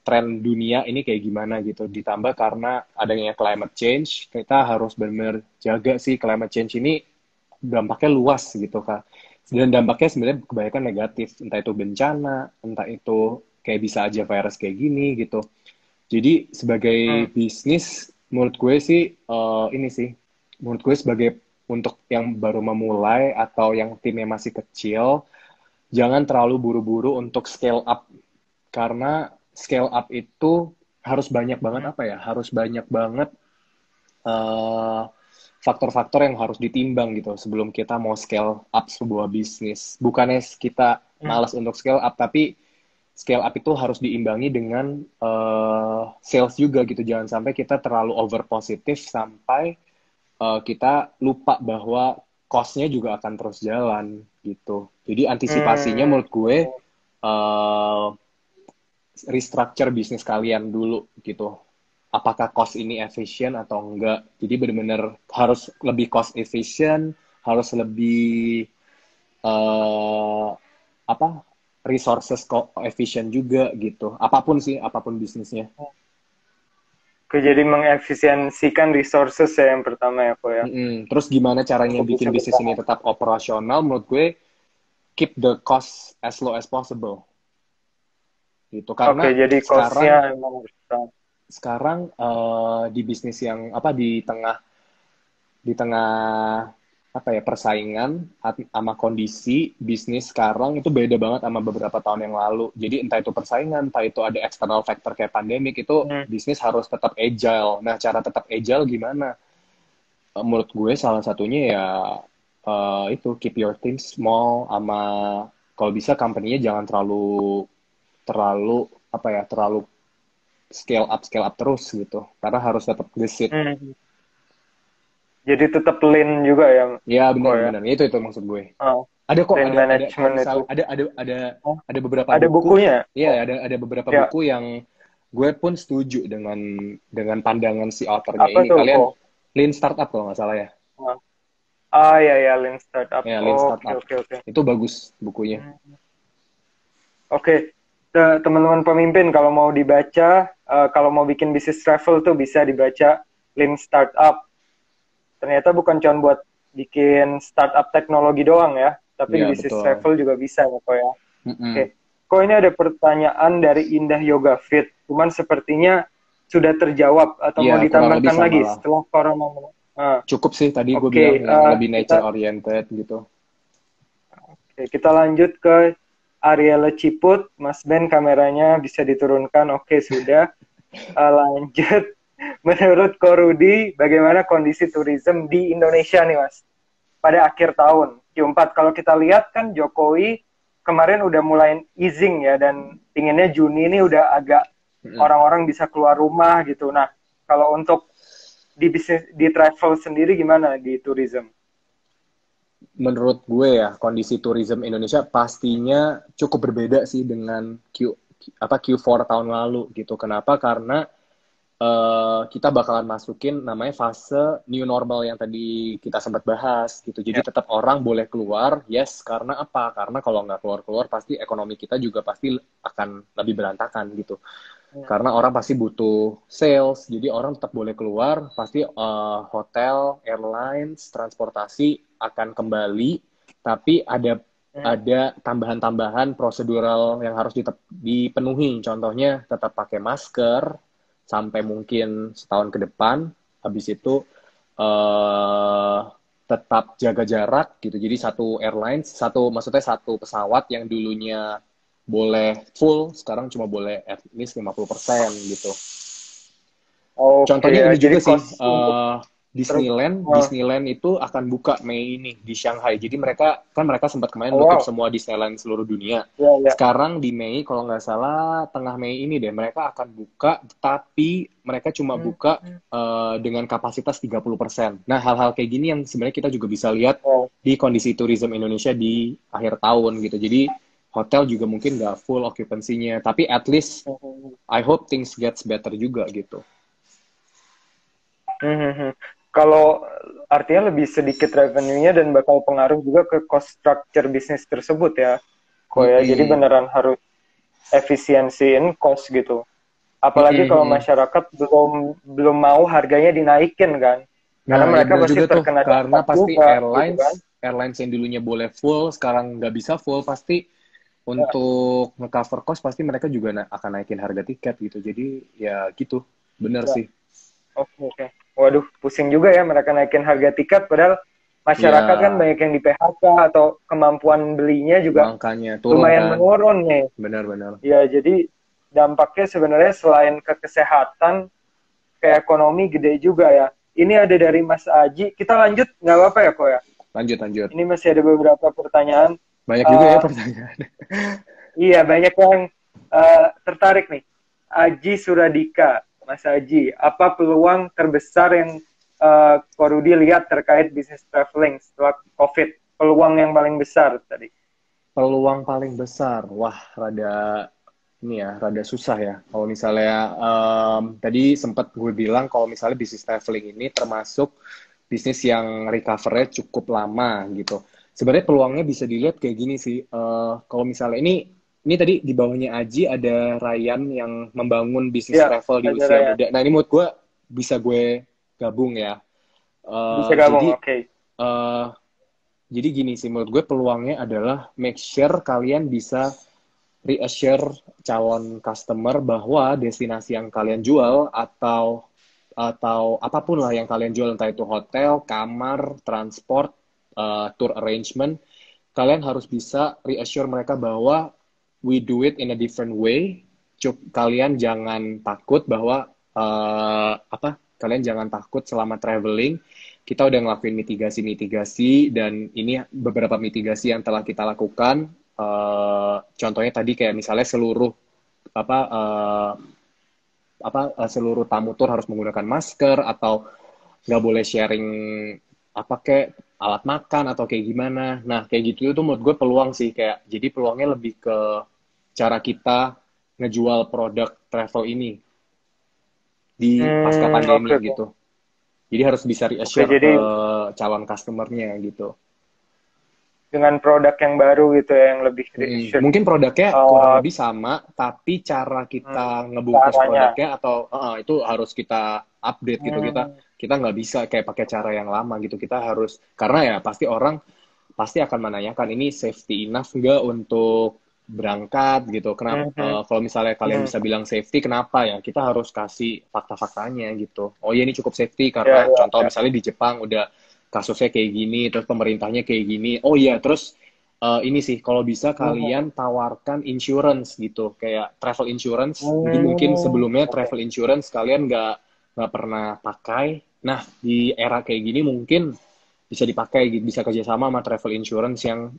tren dunia ini kayak gimana gitu. Ditambah karena adanya climate change, kita harus benar-benar jaga sih climate change ini dampaknya luas gitu Kak. Dan dampaknya sebenarnya kebanyakan negatif, entah itu bencana, entah itu kayak bisa aja virus kayak gini gitu. Jadi sebagai bisnis, menurut gue sih ini sih, menurut gue sebagai untuk yang baru memulai atau yang timnya masih kecil, jangan terlalu buru-buru untuk scale up. Karena scale up itu harus banyak banget apa ya, harus banyak banget eh, faktor-faktor yang harus ditimbang gitu sebelum kita mau scale up sebuah bisnis. Bukannya kita malas untuk scale up, tapi scale up itu harus diimbangi dengan sales juga gitu. Jangan sampai kita terlalu over positif sampai kita lupa bahwa cost-nya juga akan terus jalan gitu. Jadi antisipasinya menurut gue uh, restructure bisnis kalian dulu gitu. Apakah cost ini efisien atau enggak? Jadi benar-benar harus lebih cost efficient, harus lebih apa resources efisien juga gitu. Apapun sih, apapun bisnisnya. Jadi mengefisiensikan resources ya yang pertama ya, kok ya. Terus gimana caranya Untuk bikin bisa bisnis ini bertahan. tetap operasional? Menurut gue, keep the cost as low as possible. Gitu. Oke, Karena jadi cost-nya emang besar. sekarang di bisnis yang apa di tengah apa ya persaingan sama kondisi bisnis sekarang itu beda banget sama beberapa tahun yang lalu. Jadi entah itu persaingan, entah itu ada external factor kayak pandemik, itu bisnis harus tetap agile. Nah, cara tetap agile gimana? Menurut gue salah satunya ya itu keep your team small, sama kalau bisa company-nya jangan terlalu apa ya, terlalu scale up terus gitu. Karena harus tetap gesit. Jadi tetap lean juga ya. Ya Kok ya. benar-benar itu maksud gue. Oh, Ada kok lean ada kalau management misal itu. ada beberapa Ada buku. bukunya? Iya, ada beberapa Ya. buku yang gue pun setuju dengan pandangan si authornya Apa ini. tuh Kalian kok? Lean Startup kalau nggak salah ya. Ya ya, lean startup. Ya, Lean Oke Startup. oke oke. Itu bagus bukunya. Oke, teman-teman pemimpin kalau mau dibaca, kalau mau bikin bisnis travel tuh bisa dibaca Lean Startup. Ternyata bukan cuma buat bikin startup teknologi doang ya, tapi di Ya, bisnis betul. travel juga bisa ya, kok ya. Oke. Kok ini ada pertanyaan dari Indah Yoga Fit, cuman sepertinya sudah terjawab atau mau Iya, kurang lebih ditambahkan sama lagi lah. setelah corona. Cukup sih tadi gue Oke, bilang yang lebih nature kita oriented gitu. Oke, kita lanjut ke Ariela Ciput. Mas Ben, kameranya bisa diturunkan. Oke, sudah. Lanjut. Menurut Ko Rudi, bagaimana kondisi tourism di Indonesia nih, Mas? Pada akhir tahun. Q4, kalau kita lihat kan Jokowi kemarin udah mulai easing ya, dan pinginnya Juni ini udah agak orang-orang bisa keluar rumah gitu. Nah, kalau untuk di bisnis, di travel sendiri gimana di tourism? Menurut gue ya, kondisi tourism Indonesia pastinya cukup berbeda sih dengan Q4 tahun lalu gitu. Kenapa? Karena kita bakalan masukin namanya fase new normal yang tadi kita sempat bahas gitu. Jadi tetap orang boleh keluar, yes. Karena apa? Karena kalau nggak keluar-keluar pasti ekonomi kita juga pasti akan lebih berantakan gitu. Karena orang pasti butuh sales, jadi orang tetap boleh keluar, pasti hotel, airlines, transportasi akan kembali, tapi ada tambahan-tambahan prosedural yang harus dipenuhi. Contohnya tetap pakai masker sampai mungkin setahun ke depan. Habis itu tetap jaga jarak gitu. Jadi maksudnya satu pesawat yang dulunya boleh full, sekarang cuma boleh at least 50% gitu. Contohnya ini juga sih, Disneyland itu akan buka Mei ini di Shanghai. Jadi mereka sempat kemarin nutup semua Disneyland seluruh dunia. Sekarang di Mei, kalau nggak salah tengah Mei ini deh, mereka akan buka, tapi mereka cuma buka dengan kapasitas 30%. Nah, hal-hal kayak gini yang sebenarnya kita juga bisa lihat di kondisi tourism Indonesia di akhir tahun gitu. Jadi hotel juga mungkin nggak full occupancy-nya, tapi at least I hope things gets better juga gitu. Kalau artinya lebih sedikit revenue-nya dan bakal pengaruh juga ke cost structure bisnis tersebut ya, kok ya. Jadi beneran harus efisiensiin cost gitu. Apalagi kalau masyarakat belum mau harganya dinaikin kan, karena mereka pasti terkena karena pasti juga, gitu kan? airlines yang dulunya boleh full sekarang nggak bisa full, pasti untuk nge-cover cost pasti mereka juga akan naikin harga tiket gitu. Jadi ya gitu, bener Ya. sih. Oke, oke. Waduh, pusing juga ya mereka naikin harga tiket, padahal Ya masyarakat kan banyak yang di PHK atau kemampuan belinya juga makanya turun lumayan kan, menurun nih. benar-benar. Ya, jadi dampaknya sebenarnya selain ke kesehatan, ke ekonomi gede juga ya. Ini ada dari Mas Aji. Kita lanjut, nggak apa-apa ya, kok ya? Lanjut lanjut. Ini masih ada beberapa pertanyaan. Banyak juga ya Eh, pertanyaan. iya, banyak yang tertarik nih. Aji Suradika, Mas Aji, apa peluang terbesar yang Ko Rudi lihat terkait bisnis traveling setelah COVID? Peluang yang paling besar tadi. Peluang paling besar, wah rada ini ya, rada susah ya. Kalau misalnya tadi sempat gue bilang kalau misalnya bisnis traveling ini termasuk bisnis yang recover-nya cukup lama gitu. Sebenarnya peluangnya bisa dilihat kayak gini sih. Kalau misalnya ini tadi di bawahnya Aji ada Ryan yang membangun bisnis Ya, travel di ada usia Ryan. muda. Nah ini menurut gue bisa gue gabung ya. Bisa Eh, gabung, jadi oke. eh, jadi gini sih menurut gue peluangnya adalah make sure kalian bisa reassure calon customer bahwa destinasi yang kalian jual atau apapun lah yang kalian jual, entah itu hotel, kamar, transport, tour arrangement, kalian harus bisa reassure mereka bahwa we do it in a different way. Kalian jangan takut bahwa kalian jangan takut selama traveling. Kita udah ngelakuin mitigasi-mitigasi dan ini beberapa mitigasi yang telah kita lakukan. Contohnya tadi kayak misalnya apa uh, seluruh tamu tur harus menggunakan masker atau nggak boleh sharing apa kayak alat makan atau kayak gimana. Nah kayak gitu itu menurut gue peluang sih, kayak jadi peluangnya lebih ke cara kita ngejual produk travel ini di pasca Oke, pandemi oke. gitu. Jadi harus bisa Oke, reassure ke jadi calon customernya gitu. dengan produk yang baru gitu ya, yang lebih reassured. Mungkin produknya kurang Uh, lebih sama, tapi cara kita ngebungkus Caranya. produknya atau itu harus kita update gitu. Kita Hmm, kita nggak bisa kayak pakai cara yang lama gitu. Kita harus, karena ya pasti orang pasti akan menanyakan ini safety enough nggak untuk berangkat gitu. Kenapa? hmm, hmm, Kalau misalnya kalian hmm. bisa bilang safety, kenapa ya? Kita harus kasih fakta-faktanya gitu. Oh iya ini cukup safety Ya, karena ya, contoh ya. misalnya di Jepang udah kasusnya kayak gini, terus pemerintahnya kayak gini. Oh iya, terus ini sih kalau bisa Hmm, hmm. kalian tawarkan insurance gitu, kayak travel insurance. Jadi mungkin Hmm, sebelumnya oke. travel insurance kalian nggak pernah pakai. Nah di era kayak gini mungkin bisa dipakai, bisa kerjasama sama travel insurance yang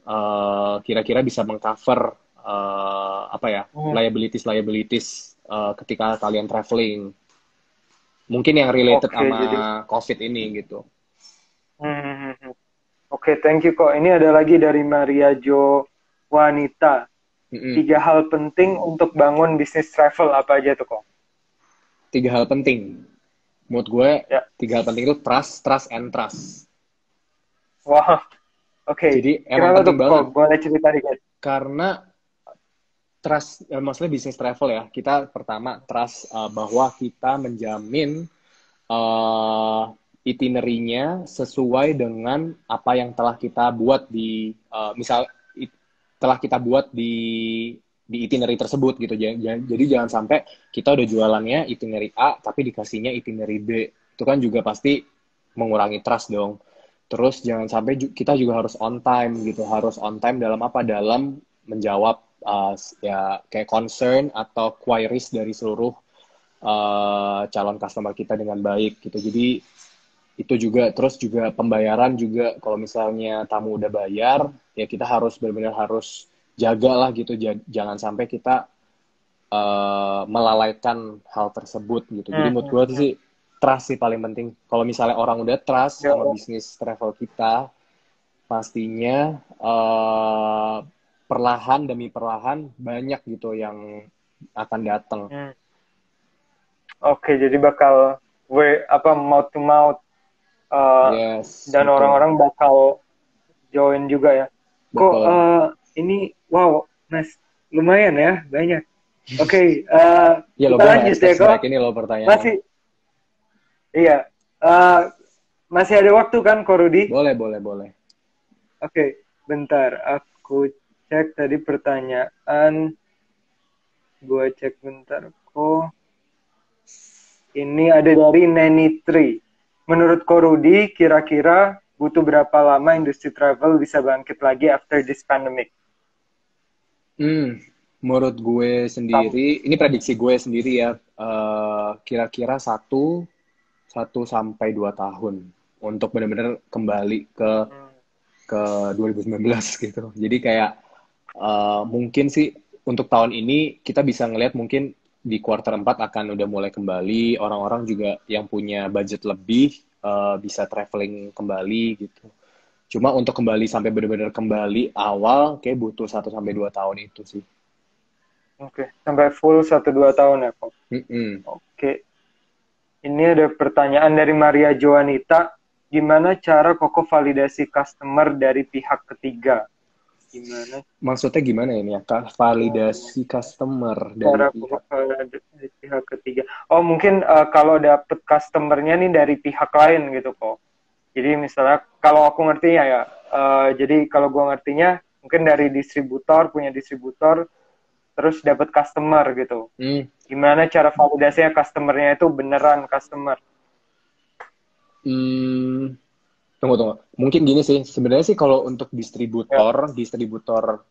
kira-kira bisa mengcover apa ya, Hmm, liabilities ketika kalian traveling. Mungkin yang related oke, sama jadi COVID ini gitu. hmm, hmm, hmm, hmm. Oke, thank you kok. Ini ada lagi dari Maria Jo Wanita. Mm-mm. 3 hal penting untuk bangun bisnis travel apa aja tuh kok? 3 hal penting. Menurut gue, Ya. 3 hal penting itu trust, trust, and trust. Wah, oke. Jadi emang Kenapa tuh penting kok? banget Boleh cerita dikit? karena trust, maksudnya bisnis travel ya. Kita pertama trust bahwa kita menjamin uh, itinerary-nya sesuai dengan apa yang telah kita buat di telah kita buat di itinerary tersebut gitu. Jadi jangan sampai kita udah jualannya itinerary A tapi dikasihnya itinerary B. Itu kan juga pasti mengurangi trust dong. Terus jangan sampai kita juga harus on time gitu. Harus on time dalam apa? Dalam menjawab ya kayak concern atau queries dari seluruh calon customer kita dengan baik gitu. Jadi itu juga, terus juga pembayaran juga, kalau misalnya tamu udah bayar ya kita harus benar-benar harus jaga lah gitu, jangan sampai kita melalaikan hal tersebut gitu. Jadi Hmm, menurut hmm, gue hmm. sih trust sih paling penting. Kalau misalnya orang udah trust Ya, sama ya. bisnis travel kita, pastinya perlahan demi perlahan banyak gitu yang akan datang. Hmm. Oke, jadi bakal apa mouth to mouth, Yes, dan betul. orang-orang bakal join juga ya. Kok Betul. ini wow, Mas, lumayan ya, banyak. Oke, Ya lo, kita gue nggak lanjut ya expect kok. sebanyak ini lo pertanyaannya. Masih, iya, eh, masih ada waktu kan, Ko Rudi? Boleh, boleh, boleh. Oke, bentar, aku. cek tadi pertanyaan, gue cek bentar kok. Ini ada dari Neni Tri. Menurut Ko Rudi, kira-kira butuh berapa lama industri travel bisa bangkit lagi after this pandemic? Menurut gue sendiri, ini prediksi gue sendiri ya, kira-kira 1 sampai 2 tahun untuk benar-benar kembali ke 2019 gitu. Jadi kayak mungkin sih untuk tahun ini kita bisa ngelihat mungkin di kuartal 4 akan udah mulai kembali, orang-orang juga yang punya budget lebih bisa traveling kembali gitu. Cuma untuk kembali sampai benar-benar kembali awal kayak butuh 1 sampai 2 tahun itu sih. Oke, sampai full 1-2 tahun ya kok. Oke. Ini ada pertanyaan dari Maria Joanita. Gimana cara Koko validasi customer dari pihak ketiga? Gimana Maksudnya gimana ini ya? Validasi customer dari cara Koko validasi pihak ketiga? Oh, mungkin kalau dapet customernya nih dari pihak lain gitu kok. Jadi misalnya kalau aku ngertinya ya, jadi kalau gua ngertinya mungkin dari distributor, punya distributor, terus dapat customer gitu. Gimana cara validasinya customernya itu beneran customer? Tunggu. Mungkin gini sih, sebenarnya sih kalau untuk distributor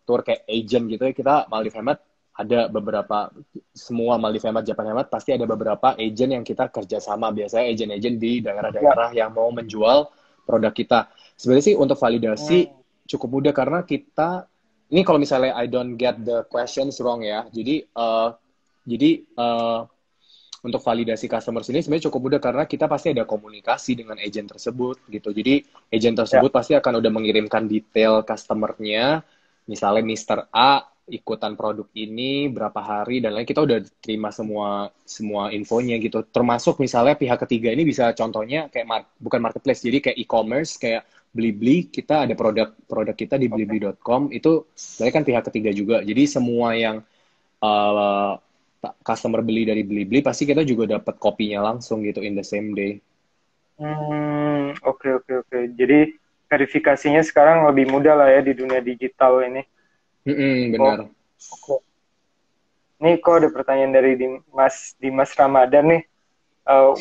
tour kayak agent gitu ya, kita Maldives Hemat ada beberapa, semua Maldives Hemat, Japan Hemat, pasti ada beberapa agent yang kita kerjasama. Biasanya agent-agent di daerah-daerah yang mau menjual produk kita. Sebenarnya sih untuk validasi cukup mudah karena kita, ini kalau misalnya I don't get the questions wrong ya, jadi untuk validasi customer sini sebenarnya cukup mudah karena kita pasti ada komunikasi dengan agent tersebut gitu. Jadi agent tersebut pasti akan udah mengirimkan detail customernya, misalnya Mr. A ikutan produk ini berapa hari dan lain, kita udah terima semua infonya gitu. Termasuk misalnya pihak ketiga ini bisa contohnya kayak bukan marketplace, jadi kayak e-commerce kayak Blibli, kita ada produk kita di blibli.com itu sebenarnya kan pihak ketiga juga. Jadi semua yang customer beli dari Blibli pasti kita juga dapat kopinya langsung gitu in the same day. Oke. Jadi verifikasinya sekarang lebih mudah lah ya di dunia digital ini. Benar. Oke. Nih kok ada pertanyaan dari Dimas Ramadan nih.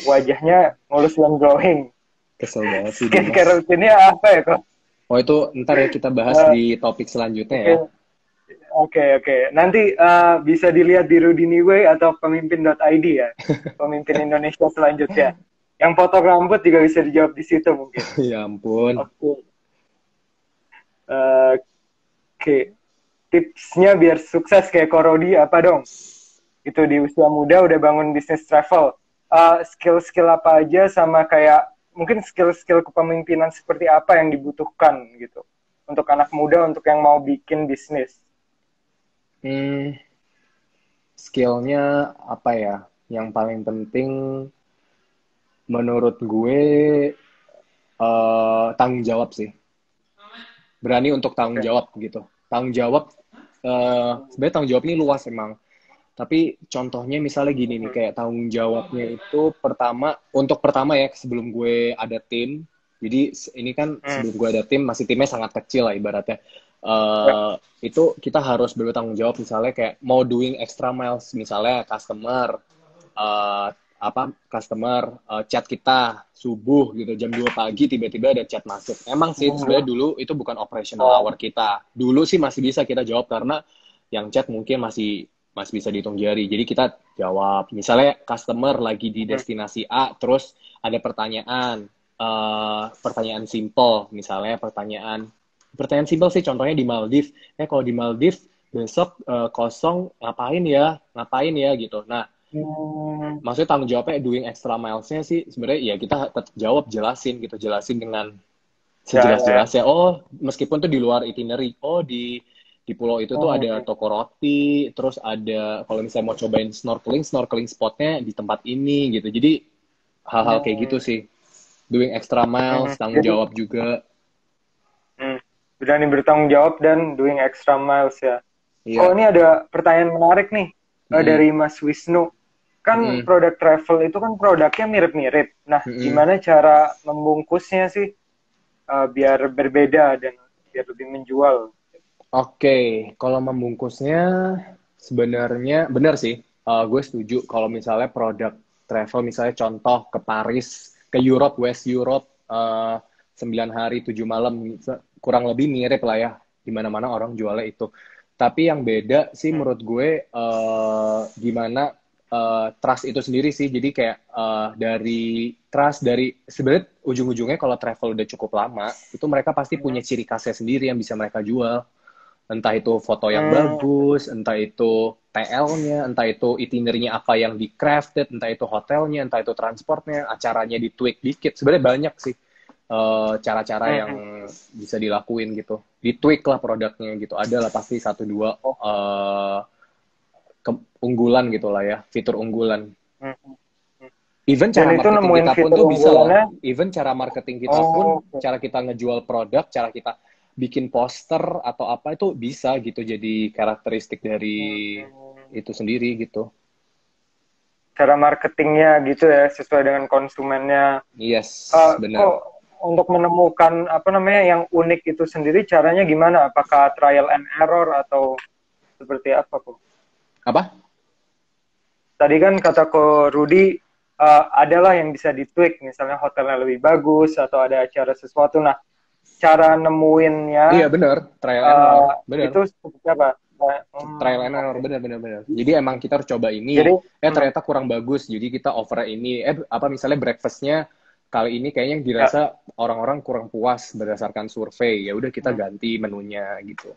Wajahnya mulus dan glowing. Kesel banget sih Dimas. Skincare rutinnya apa ya kok? Oh itu ntar ya kita bahas di topik selanjutnya ya. Oke. Nanti bisa dilihat di Rudiniway atau pemimpin.id ya. Pemimpin Indonesia selanjutnya. Yang potong rambut juga bisa dijawab di situ mungkin. Ya ampun. Oke. Tipsnya biar sukses kayak Ko Rudi apa dong? Itu di usia muda udah bangun bisnis travel. Skill-skill apa aja sama kayak mungkin skill-skill kepemimpinan seperti apa yang dibutuhkan gitu. Untuk anak muda, untuk yang mau bikin bisnis. Skillnya apa ya? Yang paling penting menurut gue tanggung jawab sih. Berani untuk tanggung jawab gitu. Tanggung jawab, sebenarnya tanggung jawab ini luas emang. Tapi contohnya misalnya gini nih, kayak tanggung jawabnya itu untuk pertama ya, sebelum gue ada tim, jadi ini kan sebelum gue ada tim, masih timnya sangat kecil lah ibaratnya. Itu kita harus bertanggung jawab misalnya kayak mau doing extra miles, misalnya customer chat kita subuh gitu jam 2 pagi tiba-tiba ada chat masuk. Emang sih sebenarnya dulu itu bukan operational hour kita. Dulu sih masih bisa kita jawab karena yang chat mungkin masih bisa dihitung jari. Jadi kita jawab. Misalnya customer lagi di destinasi A terus ada pertanyaan simple, misalnya pertanyaan simple sih contohnya di Maldives. Kalau di Maldives besok kosong ngapain ya gitu. Nah, maksudnya tanggung jawabnya doing extra miles-nya sih sebenarnya ya kita tetap jelasin dengan sejelas-jelasnya. Oh, meskipun tuh di luar itinerary. Oh, di pulau itu tuh ada toko roti, terus ada kalau misalnya mau cobain snorkeling spotnya di tempat ini gitu. Jadi hal-hal kayak gitu sih. Doing extra miles, tanggung jawab juga. Berani bertanggung jawab dan doing extra miles ya. Iya. Oh, ini ada pertanyaan menarik nih dari Mas Wisnu. Kan produk travel itu kan produknya mirip-mirip. Nah, gimana cara membungkusnya sih biar berbeda dan biar lebih menjual? Oke, kalau membungkusnya sebenarnya benar sih. Gue setuju kalau misalnya produk travel, misalnya contoh ke Paris, ke Europe, West Europe, 9 hari 7 malam, kurang lebih mirip lah ya, di mana-mana orang jualnya itu. Tapi yang beda sih Hmm. menurut gue, gimana trust itu sendiri sih. Jadi kayak dari trust, dari sebenarnya ujung-ujungnya kalau travel udah cukup lama, itu mereka pasti punya Hmm. ciri khasnya sendiri yang bisa mereka jual. Entah itu foto yang Hmm. bagus, entah itu TL-nya, entah itu itinerary apa yang di crafted, entah itu hotelnya, entah itu transportnya, acaranya di tweak dikit. Sebenarnya banyak sih cara-cara yang Hmm. bisa dilakuin gitu. Di tweak lah produknya gitu. Ada lah pasti satu dua Oh. keunggulan gitu lah ya, fitur unggulan. Hmm. Hmm. Even Dan cara itu marketing nemuin kita pun fitur tuh bisa loh. unggulannya. Even cara marketing kita pun, Oh, oke. cara kita ngejual produk, cara kita bikin poster atau apa itu bisa gitu jadi karakteristik dari Hmm. itu sendiri gitu. Cara marketingnya gitu ya, sesuai dengan konsumennya. Yes, Kok benar. untuk menemukan apa namanya yang unik itu sendiri caranya gimana? Apakah trial and error atau seperti apa kok? Apa? Tadi kan kata ko Rudy adalah yang bisa ditweak, misalnya hotelnya lebih bagus atau ada acara sesuatu. Nah, cara Iya nemuinnya benar, trial and error, benar. itu seperti apa? Trial and error, Oke. benar benar benar. Jadi emang kita harus coba Jadi, ini, ternyata kurang bagus, jadi kita offer ini. Apa misalnya breakfastnya kali ini kayaknya yang ya. dirasa orang-orang kurang puas berdasarkan survei, ya udah kita Hmm. ganti menunya gitu.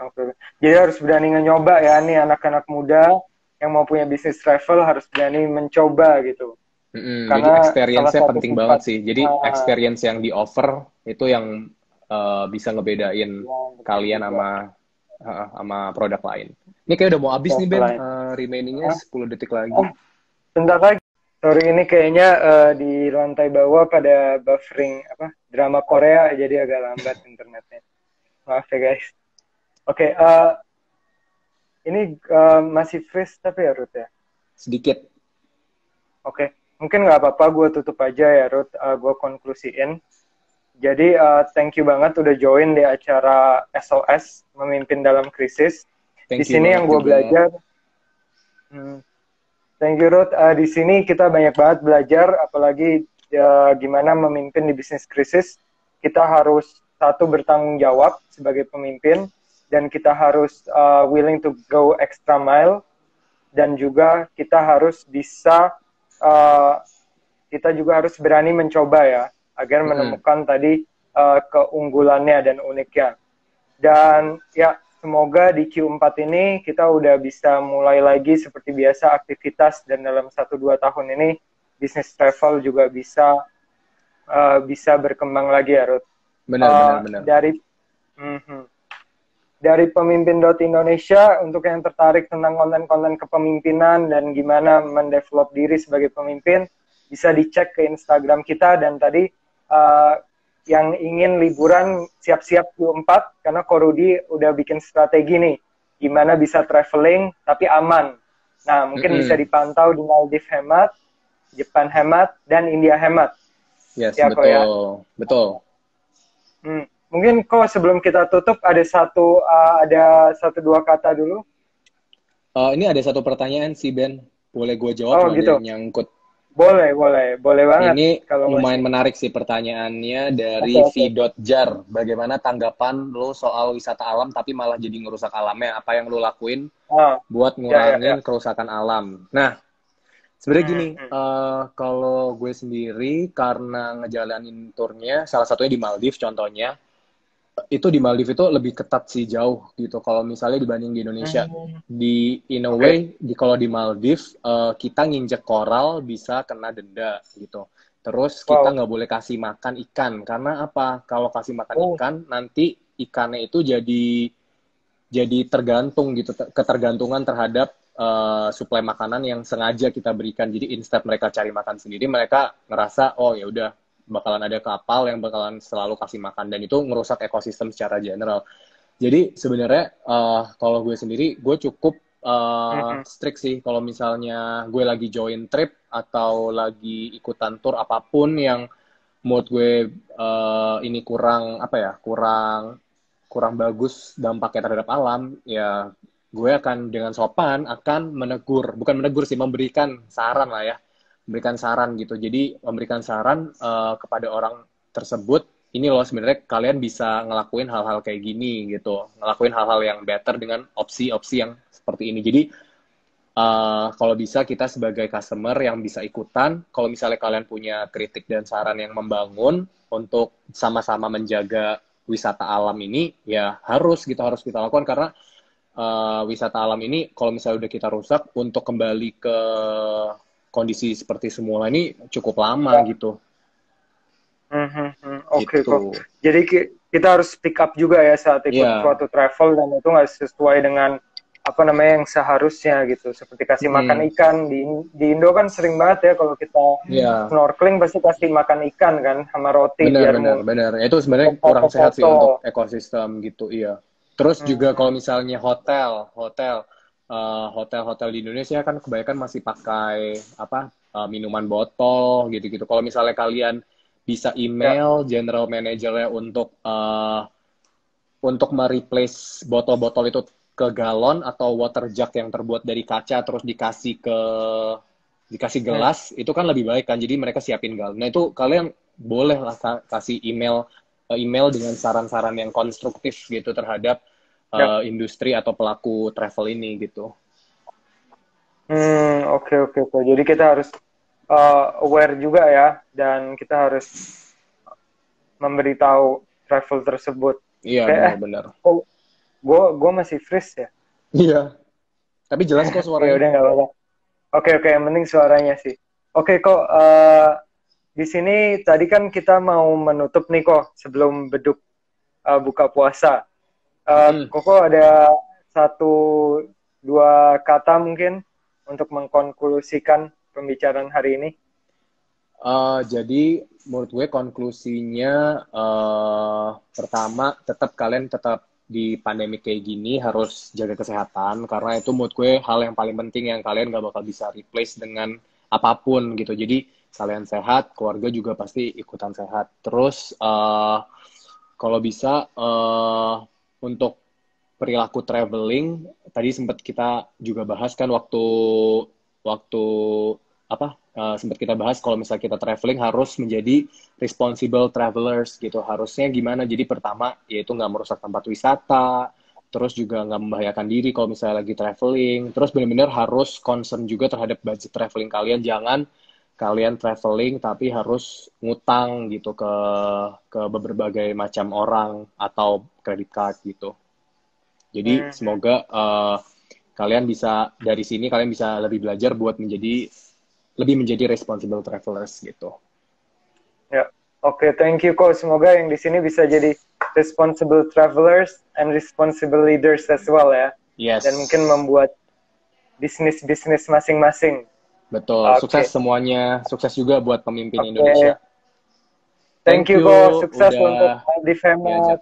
Oke. Jadi harus berani nyoba ya nih anak-anak muda yang mau punya bisnis travel harus berani mencoba gitu. Jadi Karena salah experience-nya satu penting banget sifat sih. Jadi experience yang di offer itu yang bisa ngebedain yang benar kalian juga sama produk lain. Ini kayak udah mau habis nih Ben, offline. remainingnya Ah, 10 detik lagi. oh, bentar lagi. Sorry ini kayaknya di lantai bawah pada buffering apa drama Korea jadi agak lambat internetnya. Maaf ya guys. Oke, ini masih freeze tapi ya Ruth ya. Sedikit. Oke, mungkin nggak apa-apa gue tutup aja ya Ruth. Gue konklusiin. Jadi thank you banget udah join di acara SOS Memimpin Dalam Krisis. Di Thank you sini banget yang gue juga. belajar, thank you Ruth. Di sini kita banyak banget belajar, apalagi gimana memimpin di bisnis krisis. Kita harus satu bertanggung jawab sebagai pemimpin, dan kita harus willing to go extra mile, dan juga kita harus bisa, kita juga harus berani mencoba ya, agar Mm-mm. menemukan tadi keunggulannya dan uniknya. Dan ya, semoga di Q4 ini kita udah bisa mulai lagi seperti biasa aktivitas, dan dalam 1-2 tahun ini bisnis travel juga bisa berkembang lagi ya Ruth. Benar, benar, benar. Dari dari Pemimpin Indonesia, untuk yang tertarik tentang konten-konten kepemimpinan dan gimana mendevelop diri sebagai pemimpin, bisa dicek ke Instagram kita. Dan tadi yang ingin liburan siap-siap Q4, karena Korudi udah bikin strategi nih, gimana bisa traveling tapi aman. Nah, mungkin bisa Mm-mm. dipantau di Maldives hemat, Jepang hemat, dan India hemat. Yes, Ya kok ya. betul. Betul. Mungkin kok sebelum kita tutup ada satu dua kata dulu. Ini ada satu pertanyaan sih Ben. Boleh gue jawab Oh nggak ada gitu. yang nyangkut? Boleh banget Ini kalau lumayan masih. menarik sih pertanyaannya Oke, dari oke. V.Jar. Bagaimana tanggapan lo soal wisata alam tapi malah jadi ngerusak alamnya? Apa yang lo lakuin Oh, buat ya. ngurangin kerusakan alam? Nah, sebenarnya gini, Hmm, hmm. kalau gue sendiri karena ngejalanin turnya, salah satunya di Maldives contohnya, itu di Maldives itu lebih ketat sih jauh gitu. Kalau misalnya dibanding di Indonesia, Hmm, di in a oke. way, kalau di Maldives kita nginjek koral bisa kena denda gitu. Terus kita Wow. nggak boleh kasih makan ikan karena apa? Kalau kasih makan Oh, ikan nanti ikannya itu jadi tergantung gitu, ketergantungan terhadap suplai makanan yang sengaja kita berikan. Jadi instead mereka cari makan sendiri, mereka ngerasa oh ya udah bakalan ada kapal yang bakalan selalu kasih makan, dan itu ngerusak ekosistem secara general. Jadi sebenarnya kalau gue sendiri gue cukup hmm. strict sih kalau misalnya gue lagi join trip atau lagi ikutan tour apapun yang menurut gue ini kurang apa ya, kurang kurang bagus dampaknya terhadap alam, ya gue akan dengan sopan akan menegur, bukan menegur sih, memberikan saran lah ya, memberikan saran gitu. Jadi memberikan saran kepada orang tersebut, ini loh sebenarnya kalian bisa ngelakuin hal-hal kayak gini gitu, ngelakuin hal-hal yang better dengan opsi-opsi yang seperti ini. Jadi kalau bisa kita sebagai customer yang bisa ikutan, kalau misalnya kalian punya kritik dan saran yang membangun untuk sama-sama menjaga wisata alam ini, ya harus kita lakukan karena wisata alam ini kalau misalnya udah kita rusak, untuk kembali ke kondisi seperti semula ini cukup lama gitu. Oke Gitu. kok. Jadi kita harus pick up juga ya saat ikut suatu travel, dan itu nggak sesuai dengan apa namanya yang seharusnya gitu. Seperti kasih makan ikan di Indo kan sering banget ya kalau kita snorkeling pasti kasih makan ikan kan sama roti. Benar. Itu sebenarnya kurang sehat sih untuk ekosistem gitu. Iya. Terus juga kalau misalnya hotel di Indonesia kan kebanyakan masih pakai minuman botol gitu-gitu. Kalau misalnya kalian bisa email general manajernya untuk mereplace botol-botol itu ke galon atau water jug yang terbuat dari kaca terus dikasih gelas, itu kan lebih baik kan. Jadi mereka siapin galon. Nah itu kalian boleh lah kasih email dengan saran-saran yang konstruktif gitu terhadap industri atau pelaku travel ini gitu. Oke. Jadi kita harus aware juga ya, dan kita harus memberitahu travel tersebut. Iya, benar. Gue masih freeze ya. Iya. Tapi jelas kok suaranya. Ya udah nggak apa-apa. Oke, yang penting suaranya sih. Oke kok, di sini tadi kan kita mau menutup nih kok sebelum beduk buka puasa. Koko ada 1-2 kata mungkin untuk mengkonklusikan pembicaraan hari ini. Jadi menurut gue konklusinya pertama kalian tetap di pandemi kayak gini harus jaga kesehatan, karena itu menurut gue hal yang paling penting yang kalian gak bakal bisa replace dengan apapun gitu. Jadi kalian sehat, keluarga juga pasti ikutan sehat. Terus kalau bisa untuk perilaku traveling, tadi sempat kita juga bahas kan waktu sempat kita bahas kalau misalnya kita traveling harus menjadi responsible travelers gitu. Harusnya gimana? Jadi pertama yaitu nggak merusak tempat wisata, terus juga nggak membahayakan diri kalau misalnya lagi traveling. Terus benar-benar harus concern juga terhadap budget traveling kalian. Jangan kalian traveling tapi harus ngutang gitu ke berbagai macam orang atau credit card gitu. Jadi semoga kalian bisa dari sini kalian bisa lebih belajar buat lebih menjadi responsible travelers gitu. Ya, oke, thank you kok. Semoga yang di sini bisa jadi responsible travelers and responsible leaders as well ya. Yes. Dan mungkin membuat bisnis masing-masing. Betul. Sukses semuanya. Sukses juga buat pemimpin Indonesia. Thank you kok. Sukses untuk di Family.